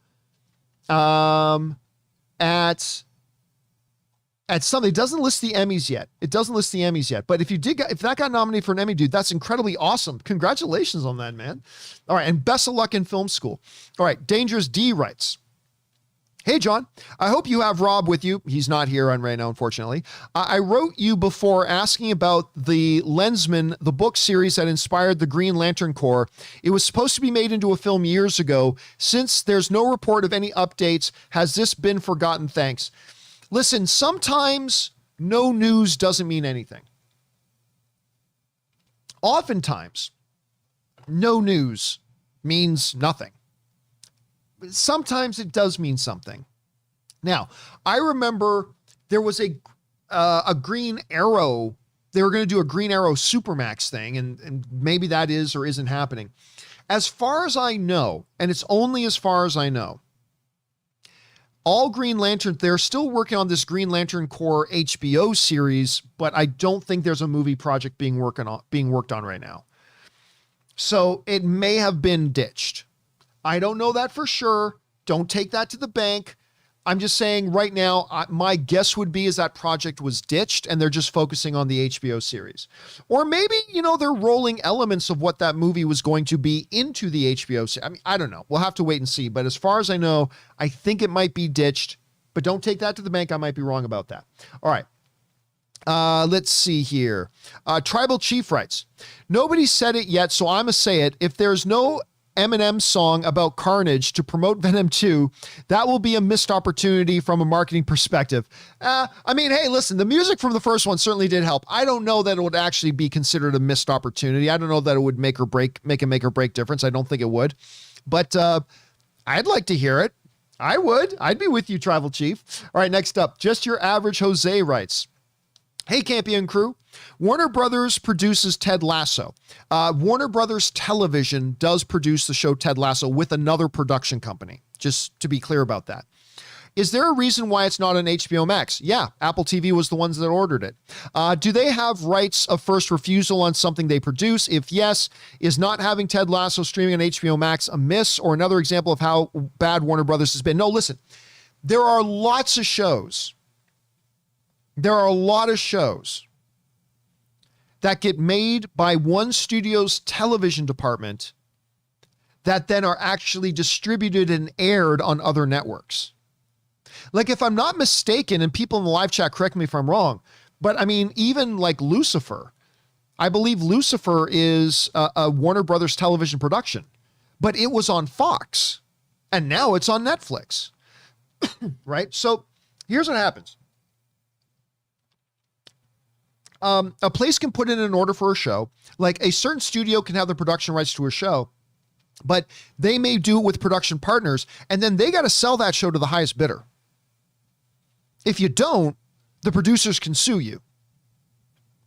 at something. It doesn't list the Emmys yet. But if that got nominated for an Emmy, dude, that's incredibly awesome. Congratulations on that, man. All right, and best of luck in film school. All right, Dangerous D writes, Hey, John, I hope you have Rob with you. He's not here on right now, unfortunately. I wrote you before asking about the Lensman, the book series that inspired the Green Lantern Corps. It was supposed to be made into a film years ago. Since there's no report of any updates, has this been forgotten? Thanks. Listen, sometimes no news doesn't mean anything. Oftentimes, no news means nothing. Sometimes it does mean something. Now, I remember there was a Green Arrow. They were going to do a Green Arrow Supermax thing, and maybe that is or isn't happening. As far as I know, and it's only as far as I know, all Green Lantern, they're still working on this Green Lantern Corps HBO series, but I don't think there's a movie project being worked on right now. So it may have been ditched. I don't know that for sure. Don't take that to the bank. I'm just saying right now, my guess would be is that project was ditched and they're just focusing on the HBO series. Or maybe, they're rolling elements of what that movie was going to be into the HBO series. I mean, I don't know. We'll have to wait and see. But as far as I know, I think it might be ditched. But don't take that to the bank. I might be wrong about that. All right. Let's see here. Tribal Chief writes, nobody said it yet, so I'm going to say it. If there's no Eminem song about Carnage to promote Venom 2, that will be a missed opportunity from a marketing perspective. Hey, listen, the music from the first one certainly did help. I don't know that it would actually be considered a missed opportunity. I don't know that it would make a make or break difference. I don't think it would, but I'd like to hear it. I would. I'd be with you, Tribal Chief. All right, next up, Just Your Average Jose writes, hey, Campea and crew. Warner Brothers produces Ted Lasso. Warner Brothers Television does produce the show Ted Lasso with another production company, just to be clear about that. Is there a reason why it's not on HBO Max? Yeah, Apple TV was the ones that ordered it. Do they have rights of first refusal on something they produce? If yes, is not having Ted Lasso streaming on HBO Max a miss or another example of how bad Warner Brothers has been? No, listen, there are lots of shows. There are a lot of shows that get made by one studio's television department that then are actually distributed and aired on other networks. Like, if I'm not mistaken, and people in the live chat correct me if I'm wrong, but even like Lucifer, I believe Lucifer is a Warner Brothers television production, but it was on Fox and now it's on Netflix, right? So here's what happens. A place can put in an order for a show, like a certain studio can have the production rights to a show, but they may do it with production partners, and then they got to sell that show to the highest bidder. If you don't, the producers can sue you.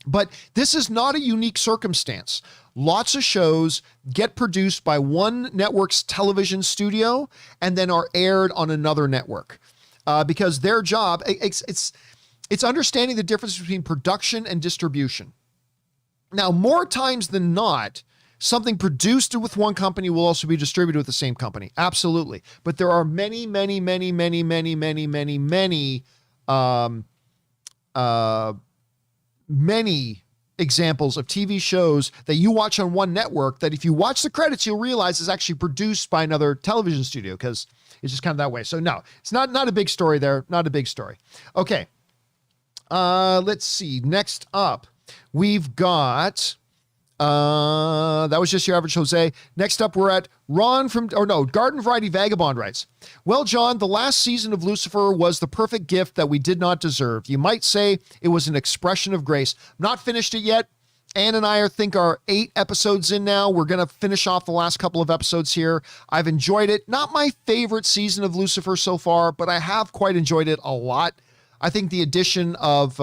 But this is not a unique circumstance. Lots of shows get produced by one network's television studio and then are aired on another network because their job, it's understanding the difference between production and distribution. Now, more times than not, something produced with one company will also be distributed with the same company. Absolutely. But there are many examples of TV shows that you watch on one network that if you watch the credits, you'll realize is actually produced by another television studio because it's just kind of that way. So no, it's not a big story there. Not a big story. Okay. Let's see. Next up, we've got, that was Just Your Average Jose. Next up, we're at Garden Variety Vagabond writes, well, John, the last season of Lucifer was the perfect gift that we did not deserve. You might say it was an expression of grace. Not finished it yet. Ann and I are 8 episodes in now. We're going to finish off the last couple of episodes here. I've enjoyed it. Not my favorite season of Lucifer so far, but I have quite enjoyed it a lot. I think the addition of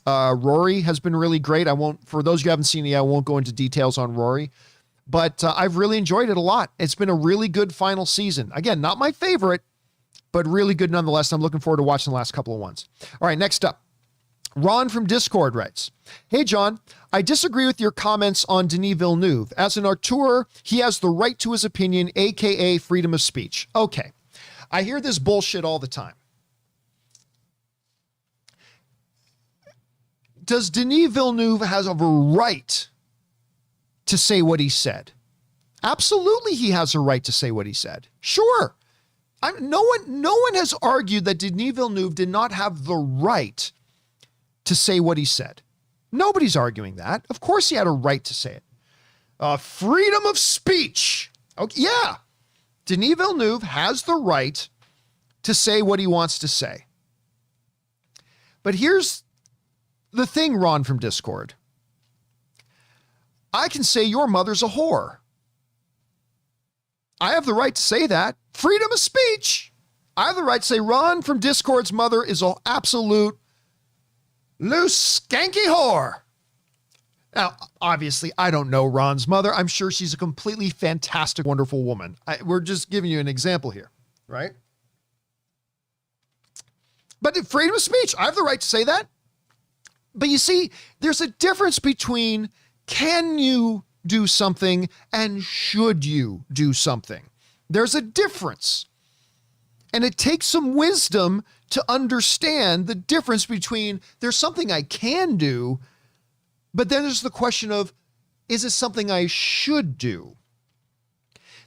Rory has been really great. For those of you who haven't seen it, I won't go into details on Rory, but I've really enjoyed it a lot. It's been a really good final season. Again, not my favorite, but really good nonetheless. I'm looking forward to watching the last couple of ones. All right, next up, Ron from Discord writes, hey, John, I disagree with your comments on Denis Villeneuve. As an auteur, he has the right to his opinion, aka freedom of speech. Okay, I hear this bullshit all the time. Does Denis Villeneuve have a right to say what he said? Absolutely, he has a right to say what he said. Sure. No one has argued that Denis Villeneuve did not have the right to say what he said. Nobody's arguing that. Of course he had a right to say it. Freedom of speech. Okay, yeah. Denis Villeneuve has the right to say what he wants to say. But here's the thing, Ron from Discord. I can say your mother's a whore. I have the right to say that. Freedom of speech. I have the right to say Ron from Discord's mother is an absolute loose, skanky whore. Now, obviously, I don't know Ron's mother. I'm sure she's a completely fantastic, wonderful woman. We're just giving you an example here, right? But freedom of speech, I have the right to say that. But you see, there's a difference between can you do something and should you do something. There's a difference. And it takes some wisdom to understand the difference between there's something I can do, but then there's the question of, is it something I should do?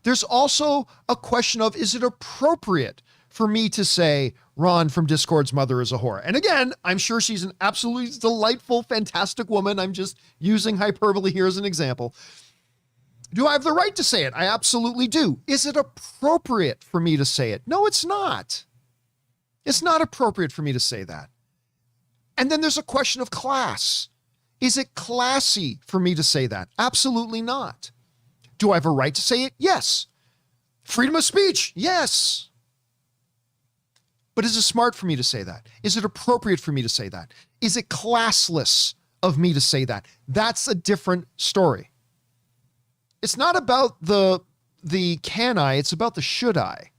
There's also a question of, is it appropriate for me to say Ron from Discord's mother is a whore? And again, I'm sure she's an absolutely delightful, fantastic woman. I'm just using hyperbole here as an example. Do I have the right to say it? I absolutely do. Is it appropriate for me to say it? No, it's not. It's not appropriate for me to say that. And then there's a question of class. Is it classy for me to say that? Absolutely not. Do I have a right to say it? Yes. Freedom of speech? Yes. But is it smart for me to say that? Is it appropriate for me to say that? Is it classless of me to say that? That's a different story. It's not about the can I, it's about the should I.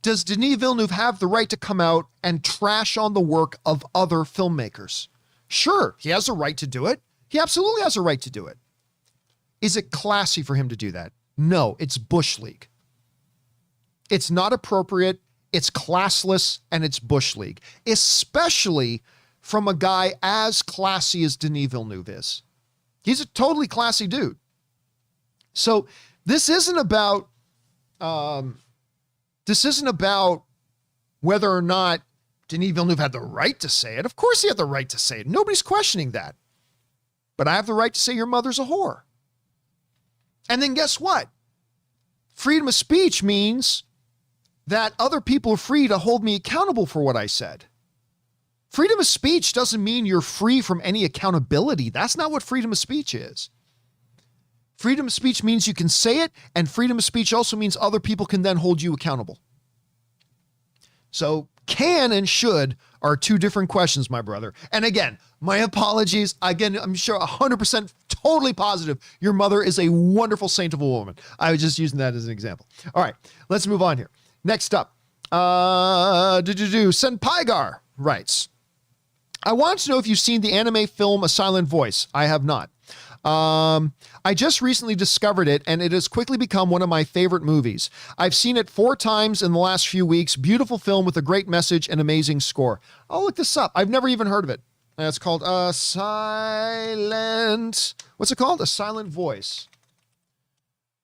Does Denis Villeneuve have the right to come out and trash on the work of other filmmakers? Sure, he has a right to do it. He absolutely has a right to do it. Is it classy for him to do that? No, it's Bush League. It's not appropriate, it's classless, and it's Bush League, especially from a guy as classy as Denis Villeneuve is. He's a totally classy dude. So this isn't about whether or not Denis Villeneuve had the right to say it. Of course he had the right to say it. Nobody's questioning that. But I have the right to say your mother's a whore. And then guess what? Freedom of speech means that other people are free to hold me accountable for what I said. Freedom of speech doesn't mean you're free from any accountability. That's not what freedom of speech is. Freedom of speech means you can say it, and freedom of speech also means other people can then hold you accountable. So can and should are two different questions, my brother. And again, my apologies. Again, I'm sure 100% totally positive your mother is a wonderful saint of a woman. I was just using that as an example. All right, let's move on here. Next up, Senpaigar writes, I want to know if you've seen the anime film A Silent Voice. I have not. I just recently discovered it, and it has quickly become one of my favorite movies. I've seen it 4 times in the last few weeks. Beautiful film with a great message and amazing score. I'll look this up. I've never even heard of it. It's called what's it called? A Silent Voice.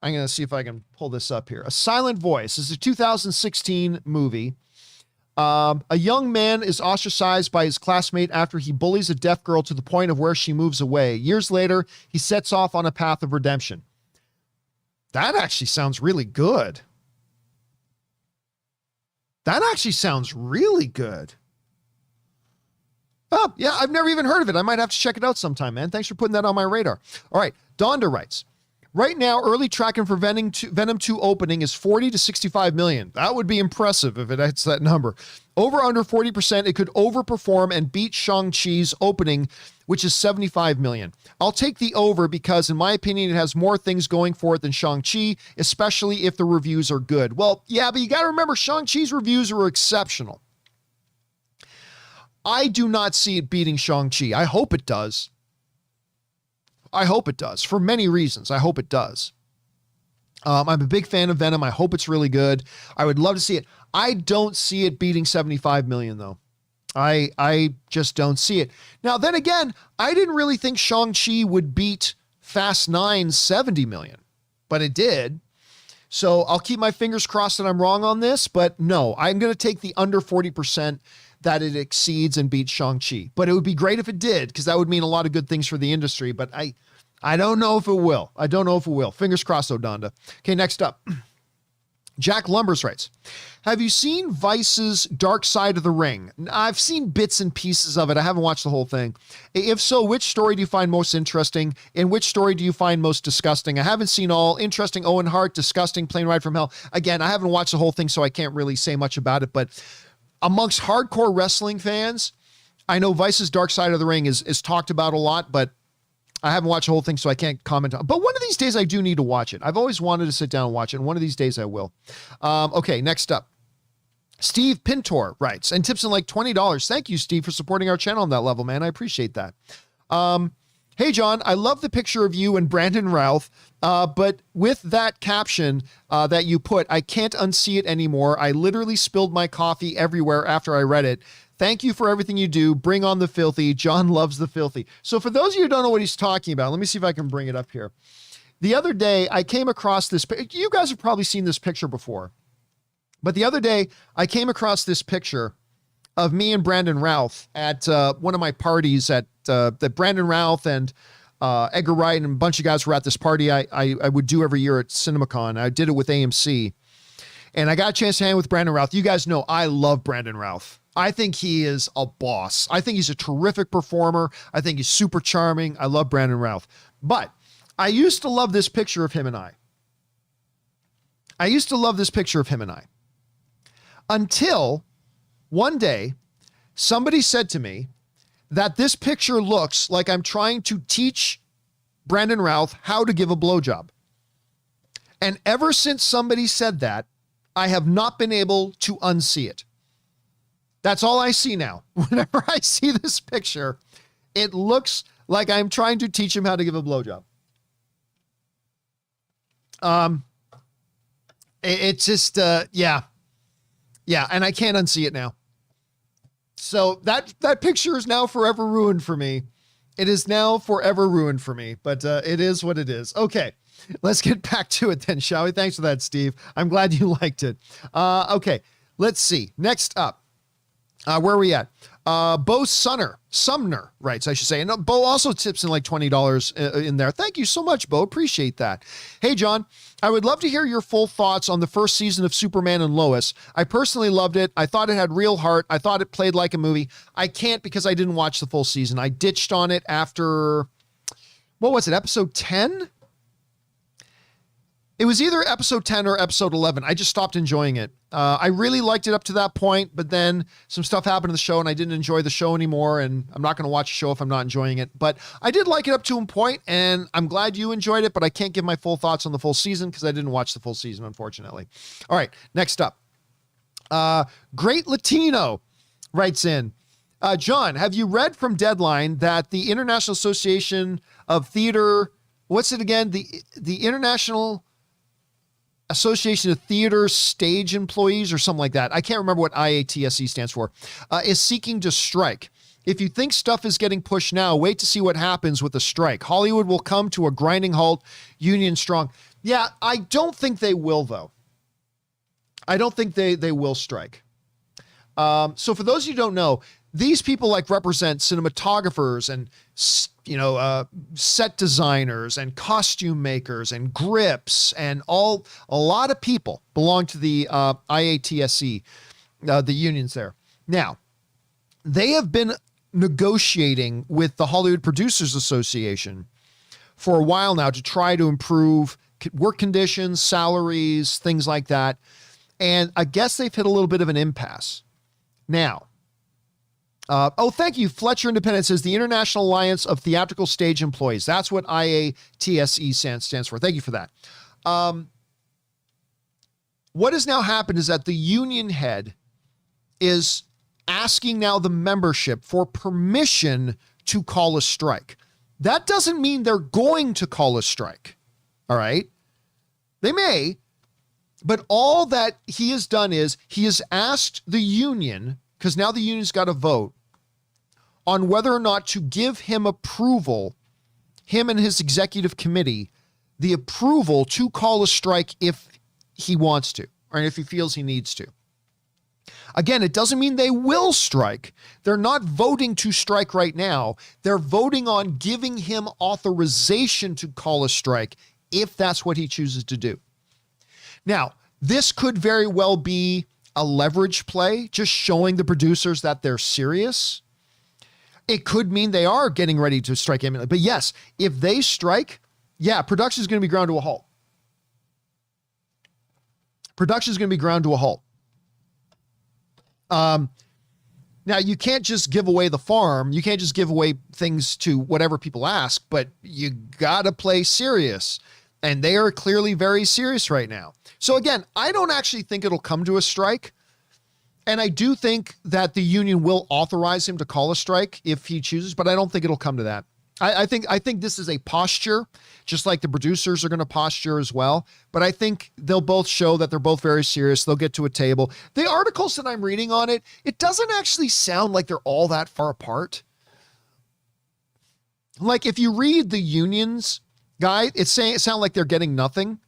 I'm going to see if I can pull this up here. A Silent Voice is a 2016 movie. A young man is ostracized by his classmate after he bullies a deaf girl to the point of where she moves away. Years later, he sets off on a path of redemption. That actually sounds really good. That actually sounds really good. Oh, yeah, I've never even heard of it. I might have to check it out sometime, man. Thanks for putting that on my radar. All right, Donda writes, right now, early tracking for Venom 2 opening is 40 to 65 million. That would be impressive if it hits that number. Over under 40%, it could overperform and beat Shang-Chi's opening, which is 75 million. I'll take the over because, in my opinion, it has more things going for it than Shang-Chi, especially if the reviews are good. Well, yeah, but you got to remember, Shang-Chi's reviews were exceptional. I do not see it beating Shang-Chi. I hope it does. I hope it does for many reasons. I hope it does. I'm a big fan of Venom. I hope it's really good. I would love to see it. I don't see it beating 75 million though. I just don't see it. Now, then again, I didn't really think Shang-Chi would beat Fast 9 70 million, but it did. So I'll keep my fingers crossed that I'm wrong on this, but no, I'm going to take the under 40% that it exceeds and beats Shang-Chi. But it would be great if it did, because that would mean a lot of good things for the industry. But I don't know if it will. I don't know if it will. Fingers crossed, though, Donda. Okay, next up. Jack Lumbers writes, have you seen Vice's Dark Side of the Ring? I've seen bits and pieces of it. I haven't watched the whole thing. If so, which story do you find most interesting? And which story do you find most disgusting? I haven't seen all. Interesting, Owen Hart. Disgusting, Plane Ride from Hell. Again, I haven't watched the whole thing, so I can't really say much about it. But amongst hardcore wrestling fans, I know Vice's Dark Side of the Ring is talked about a lot, but I haven't watched the whole thing, so I can't comment on it. But one of these days, I do need to watch it. I've always wanted to sit down and watch it, and one of these days I will. Okay, next up. Steve Pintor writes, and tips in like $20. Thank you, Steve, for supporting our channel on that level, man. I appreciate that. Hey, John, I love the picture of you and Brandon Routh, but with that caption that you put, I can't unsee it anymore. I literally spilled my coffee everywhere after I read it. Thank you for everything you do. Bring on the filthy. John loves the filthy. So for those of you who don't know what he's talking about, let me see if I can bring it up here. The other day, I came across this. You guys have probably seen this picture before. But the other day, I came across this picture of me and Brandon Routh at one of my parties that Brandon Routh and Edgar Wright and a bunch of guys were at this party I would do every year at CinemaCon. I did it with AMC. And I got a chance to hang with Brandon Routh. You guys know I love Brandon Routh. I think he is a boss. I think he's a terrific performer. I think he's super charming. I love Brandon Routh. But I used to love this picture of him and I. Until one day, somebody said to me that this picture looks like I'm trying to teach Brandon Routh how to give a blowjob. And ever since somebody said that, I have not been able to unsee it. That's all I see now. Whenever I see this picture, it looks like I'm trying to teach him how to give a blowjob. It's just, yeah, and I can't unsee it now. So that picture is now forever ruined for me. It is now forever ruined for me, but it is what it is. Okay, let's get back to it then, shall we? Thanks for that, Steve. I'm glad you liked it. Okay, let's see. Next up. Where are we at? Bo Sumner writes, I should say. And Bo also tips in like $20 in there. Thank you so much, Bo. Appreciate that. Hey, John, I would love to hear your full thoughts on the first season of Superman and Lois. I personally loved it. I thought it had real heart. I thought it played like a movie. I can't because I didn't watch the full season. I ditched on it after, what was it, episode 10? It was either episode 10 or episode 11. I just stopped enjoying it. I really liked it up to that point, but then some stuff happened in the show and I didn't enjoy the show anymore, and I'm not going to watch a show if I'm not enjoying it. But I did like it up to a point, and I'm glad you enjoyed it, but I can't give my full thoughts on the full season because I didn't watch the full season, unfortunately. All right, next up. Great Latino writes in, John, have you read from Deadline that the International Association of Theater, what's it again? The International Association of Theater Stage Employees or something like that. I can't remember what IATSE stands for, is seeking to strike. If you think stuff is getting pushed now, wait to see what happens with the strike. Hollywood will come to a grinding halt, union strong. Yeah, I don't think they will, though. I don't think they will strike. So for those of you who don't know, these people like represent cinematographers and, set designers and costume makers and grips and a lot of people belong to the IATSE, the unions there. Now, they have been negotiating with the Hollywood Producers Association for a while now to try to improve work conditions, salaries, things like that. And I guess they've hit a little bit of an impasse. Now, thank you. Fletcher Independent says the International Alliance of Theatrical Stage Employees. That's what IATSE stands for. Thank you for that. What has now happened is that the union head is asking now the membership for permission to call a strike. That doesn't mean they're going to call a strike. All right. They may, but all that he has done is he has asked the union, because now the union's got to vote on whether or not to give him approval, him and his executive committee, the approval to call a strike if he wants to, or if he feels he needs to. Again, it doesn't mean they will strike. They're not voting to strike right now. They're voting on giving him authorization to call a strike if that's what he chooses to do. Now, this could very well be a leverage play, just showing the producers that they're serious. It could mean they are getting ready to strike imminently. But yes, if they strike, yeah, production is going to be ground to a halt. Production is going to be ground to a halt. Now, you can't just give away the farm. You can't just give away things to whatever people ask, but you got to play serious. And they are clearly very serious right now. So again, I don't actually think it'll come to a strike. And I do think that the union will authorize him to call a strike if he chooses, but I don't think it'll come to that. I think this is a posture, just like the producers are going to posture as well. But I think they'll both show that they're both very serious. They'll get to a table. The articles that I'm reading on it, it doesn't actually sound like they're all that far apart. Like if you read the unions guy, it sounds like they're getting nothing.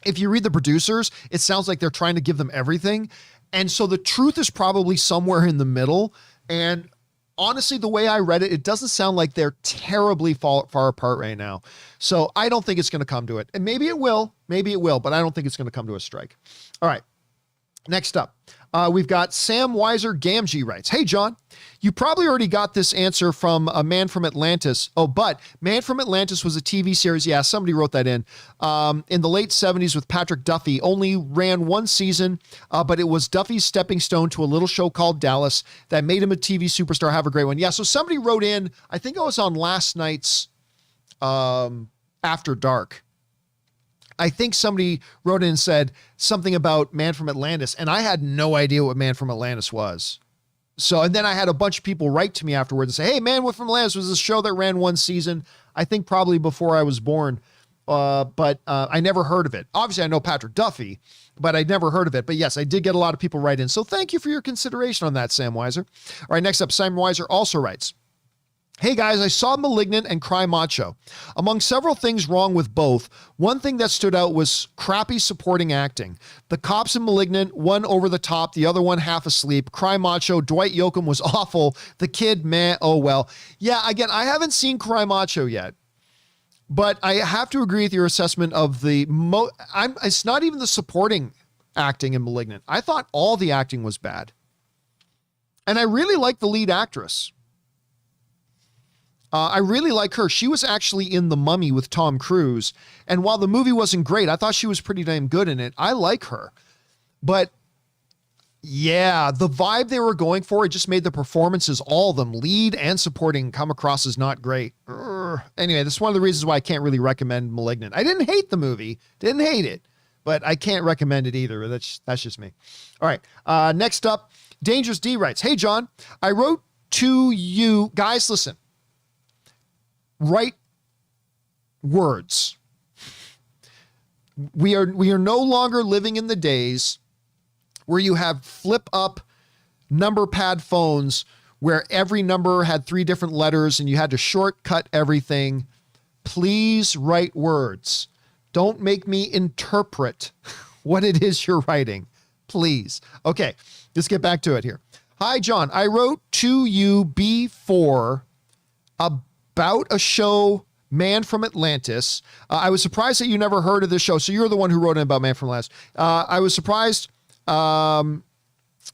If you read the producers, it sounds like they're trying to give them everything. And so the truth is probably somewhere in the middle. And honestly, the way I read it, it doesn't sound like they're terribly far apart right now. So I don't think it's going to come to it. And maybe it will, but I don't think it's going to come to a strike. All right. Next up, we've got Sam Weiser Gamgee writes, "Hey, John, you probably already got this answer from a Man from Atlantis. Oh, but Man from Atlantis was a TV series." Yeah, somebody wrote that in the late 70s with Patrick Duffy. Only ran one season, but it was Duffy's stepping stone to a little show called Dallas that made him a TV superstar. Have a great one. Yeah, so somebody wrote in, I think I was on last night's After Dark. I think somebody wrote in and said something about Man from Atlantis, and I had no idea what Man from Atlantis was. So, and then I had a bunch of people write to me afterwards and say, "Hey, Man from Atlantis was a show that ran one season, I think probably before I was born, but I never heard of it." Obviously, I know Patrick Duffy, but I'd never heard of it. But yes, I did get a lot of people write in. So thank you for your consideration on that, Sam Weiser. All right, next up, Sam Weiser also writes, "Hey guys, I saw Malignant and Cry Macho. Among several things wrong with both, one thing that stood out was crappy supporting acting. The cops in Malignant, one over the top, the other one half asleep. Cry Macho, Dwight Yoakam was awful. The kid, meh, oh well." Yeah, again, I haven't seen Cry Macho yet, but I have to agree with your assessment of the it's not even the supporting acting in Malignant. I thought all the acting was bad. And I really like the lead actress. I really like her. She was actually in The Mummy with Tom Cruise. And while the movie wasn't great, I thought she was pretty damn good in it. I like her. But yeah, the vibe they were going for, it just made the performances, all of them, lead and supporting, come across as not great. Anyway, that's one of the reasons why I can't really recommend Malignant. I didn't hate the movie. Didn't hate it. But I can't recommend it either. That's just me. All right. Next up, Dangerous D writes, "Hey, John, I wrote to you. Guys, listen. Write words. We are no longer living in the days where you have flip up number pad phones where every number had 3 different letters and you had to shortcut everything. Please write words. Don't make me interpret what it is you're writing. Please." Okay, let's get back to it here. "Hi, John. I wrote to you before about a show, Man from Atlantis. I was surprised that you never heard of this show." So you're the one who wrote in about Man from Atlantis. "I was surprised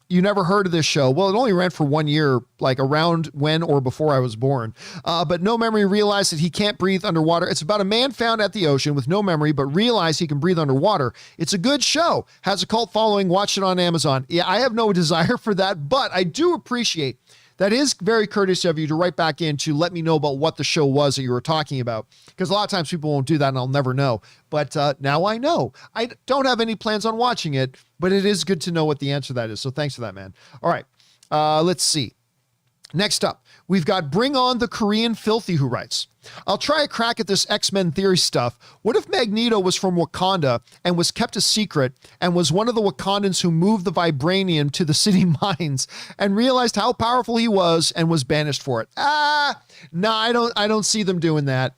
you never heard of this show. Well, it only ran for 1 year, like around when or before I was born. But no memory realized that he can't breathe underwater. It's about a man found at the ocean with no memory, but realized he can breathe underwater. It's a good show. Has a cult following. Watch it on Amazon." Yeah, I have no desire for that, but I do appreciate that is very courteous of you to write back in to let me know about what the show was that you were talking about. Because a lot of times people won't do that and I'll never know. But now I know. I don't have any plans on watching it, but it is good to know what the answer to that is. So thanks for that, man. All right. Let's see. Next up, we've got Bring On the Korean Filthy who writes, "I'll try a crack at this X-Men theory stuff. What if Magneto was from Wakanda and was kept a secret and was one of the Wakandans who moved the vibranium to the city mines and realized how powerful he was and was banished for it?" No, I don't see them doing that.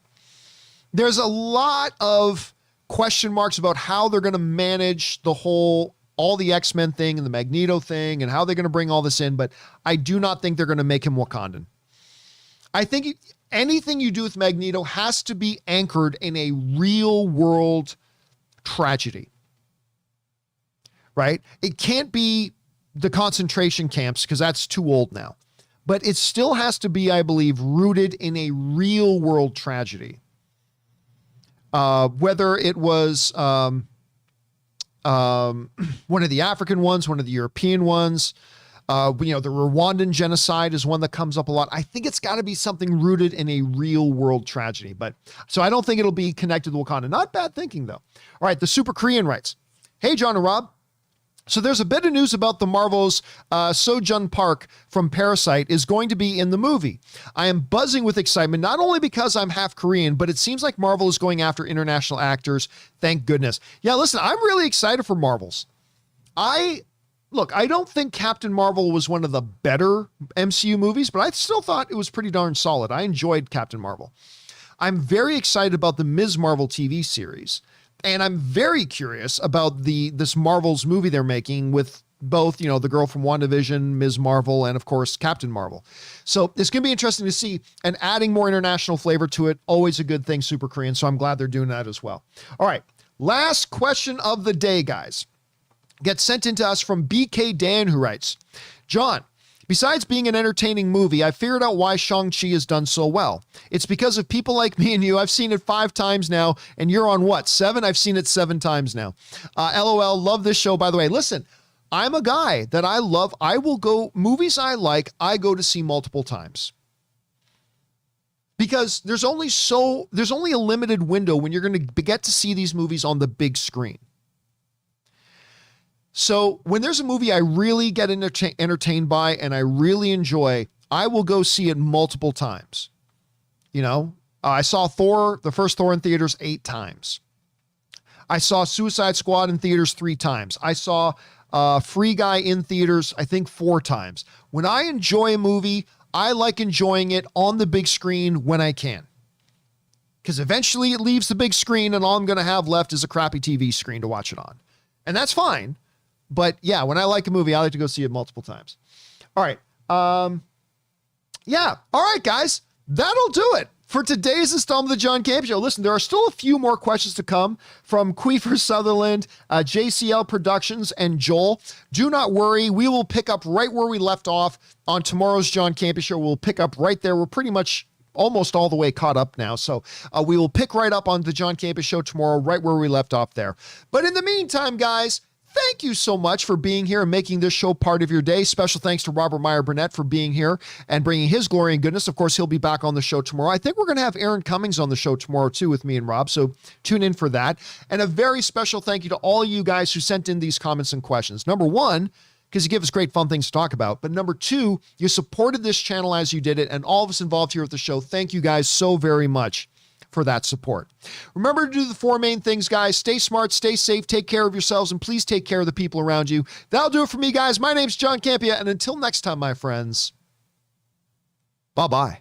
There's a lot of question marks about how they're going to manage all the X-Men thing and the Magneto thing and how they're going to bring all this in, but I do not think they're going to make him Wakandan. I think anything you do with Magneto has to be anchored in a real world tragedy, right? It can't be the concentration camps because that's too old now, but it still has to be, I believe, rooted in a real world tragedy. Whether it was one of the African ones, one of the European ones, the Rwandan genocide is one that comes up a lot. I think it's got to be something rooted in a real world tragedy. But so I don't think it'll be connected to Wakanda. Not bad thinking, though. All right, the Super Korean writes, "Hey, John and Rob. So there's a bit of news about the Marvel's Seo-Jun Park from Parasite is going to be in the movie. I am buzzing with excitement, not only because I'm half Korean, but it seems like Marvel is going after international actors. Thank goodness. Yeah, listen, I'm really excited for Marvels. I don't think Captain Marvel was one of the better MCU movies, but I still thought it was pretty darn solid. I enjoyed Captain Marvel. I'm very excited about the Ms. Marvel TV series. And I'm very curious about this Marvel's movie they're making with both, the girl from WandaVision, Ms. Marvel, and of course, Captain Marvel. So it's going to be interesting to see, and adding more international flavor to it, always a good thing, Super Korean. So I'm glad they're doing that as well. All right. Last question of the day, guys. Gets sent in to us from BK Dan, who writes, John, besides being an entertaining movie, I figured out why Shang-Chi has done so well. It's because of people like me and you. I've seen it 5 times now, and you're on what, 7? I've seen it 7 times now. LOL, love this show, by the way. Listen, I'm a guy that I will go, movies I like, I go to see multiple times. Because there's only a limited window when you're going to get to see these movies on the big screen. So when there's a movie I really get entertained by and I really enjoy, I will go see it multiple times. I saw the first Thor in theaters 8 times. I saw Suicide Squad in theaters 3 times. I saw Free Guy in theaters, I think 4 times. When I enjoy a movie, I like enjoying it on the big screen when I can. Because eventually it leaves the big screen and all I'm going to have left is a crappy TV screen to watch it on. And that's fine. But yeah, when I like a movie, I like to go see it multiple times. All right. Yeah. All right, guys. That'll do it for today's installment of the John Campea Show. Listen, there are still a few more questions to come from Queefer Sutherland, JCL Productions, and Joel. Do not worry. We will pick up right where we left off on tomorrow's John Campea Show. We'll pick up right there. We're pretty much almost all the way caught up now. So we will pick right up on the John Campea Show tomorrow, right where we left off there. But in the meantime, guys, thank you so much for being here and making this show part of your day. Special thanks to Robert Meyer Burnett for being here and bringing his glory and goodness. Of course, he'll be back on the show tomorrow. I think we're going to have Aaron Cummings on the show tomorrow too with me and Rob. So tune in for that. And a very special thank you to all you guys who sent in these comments and questions. Number 1, because you give us great fun things to talk about. But number 2, you supported this channel as you did it. And all of us involved here at the show, thank you guys so very much for that support. Remember to do the 4 main things, guys. Stay smart, stay safe, take care of yourselves, and please take care of the people around you. That'll do it for me, guys. My name's John Campea, and until next time, my friends, bye-bye.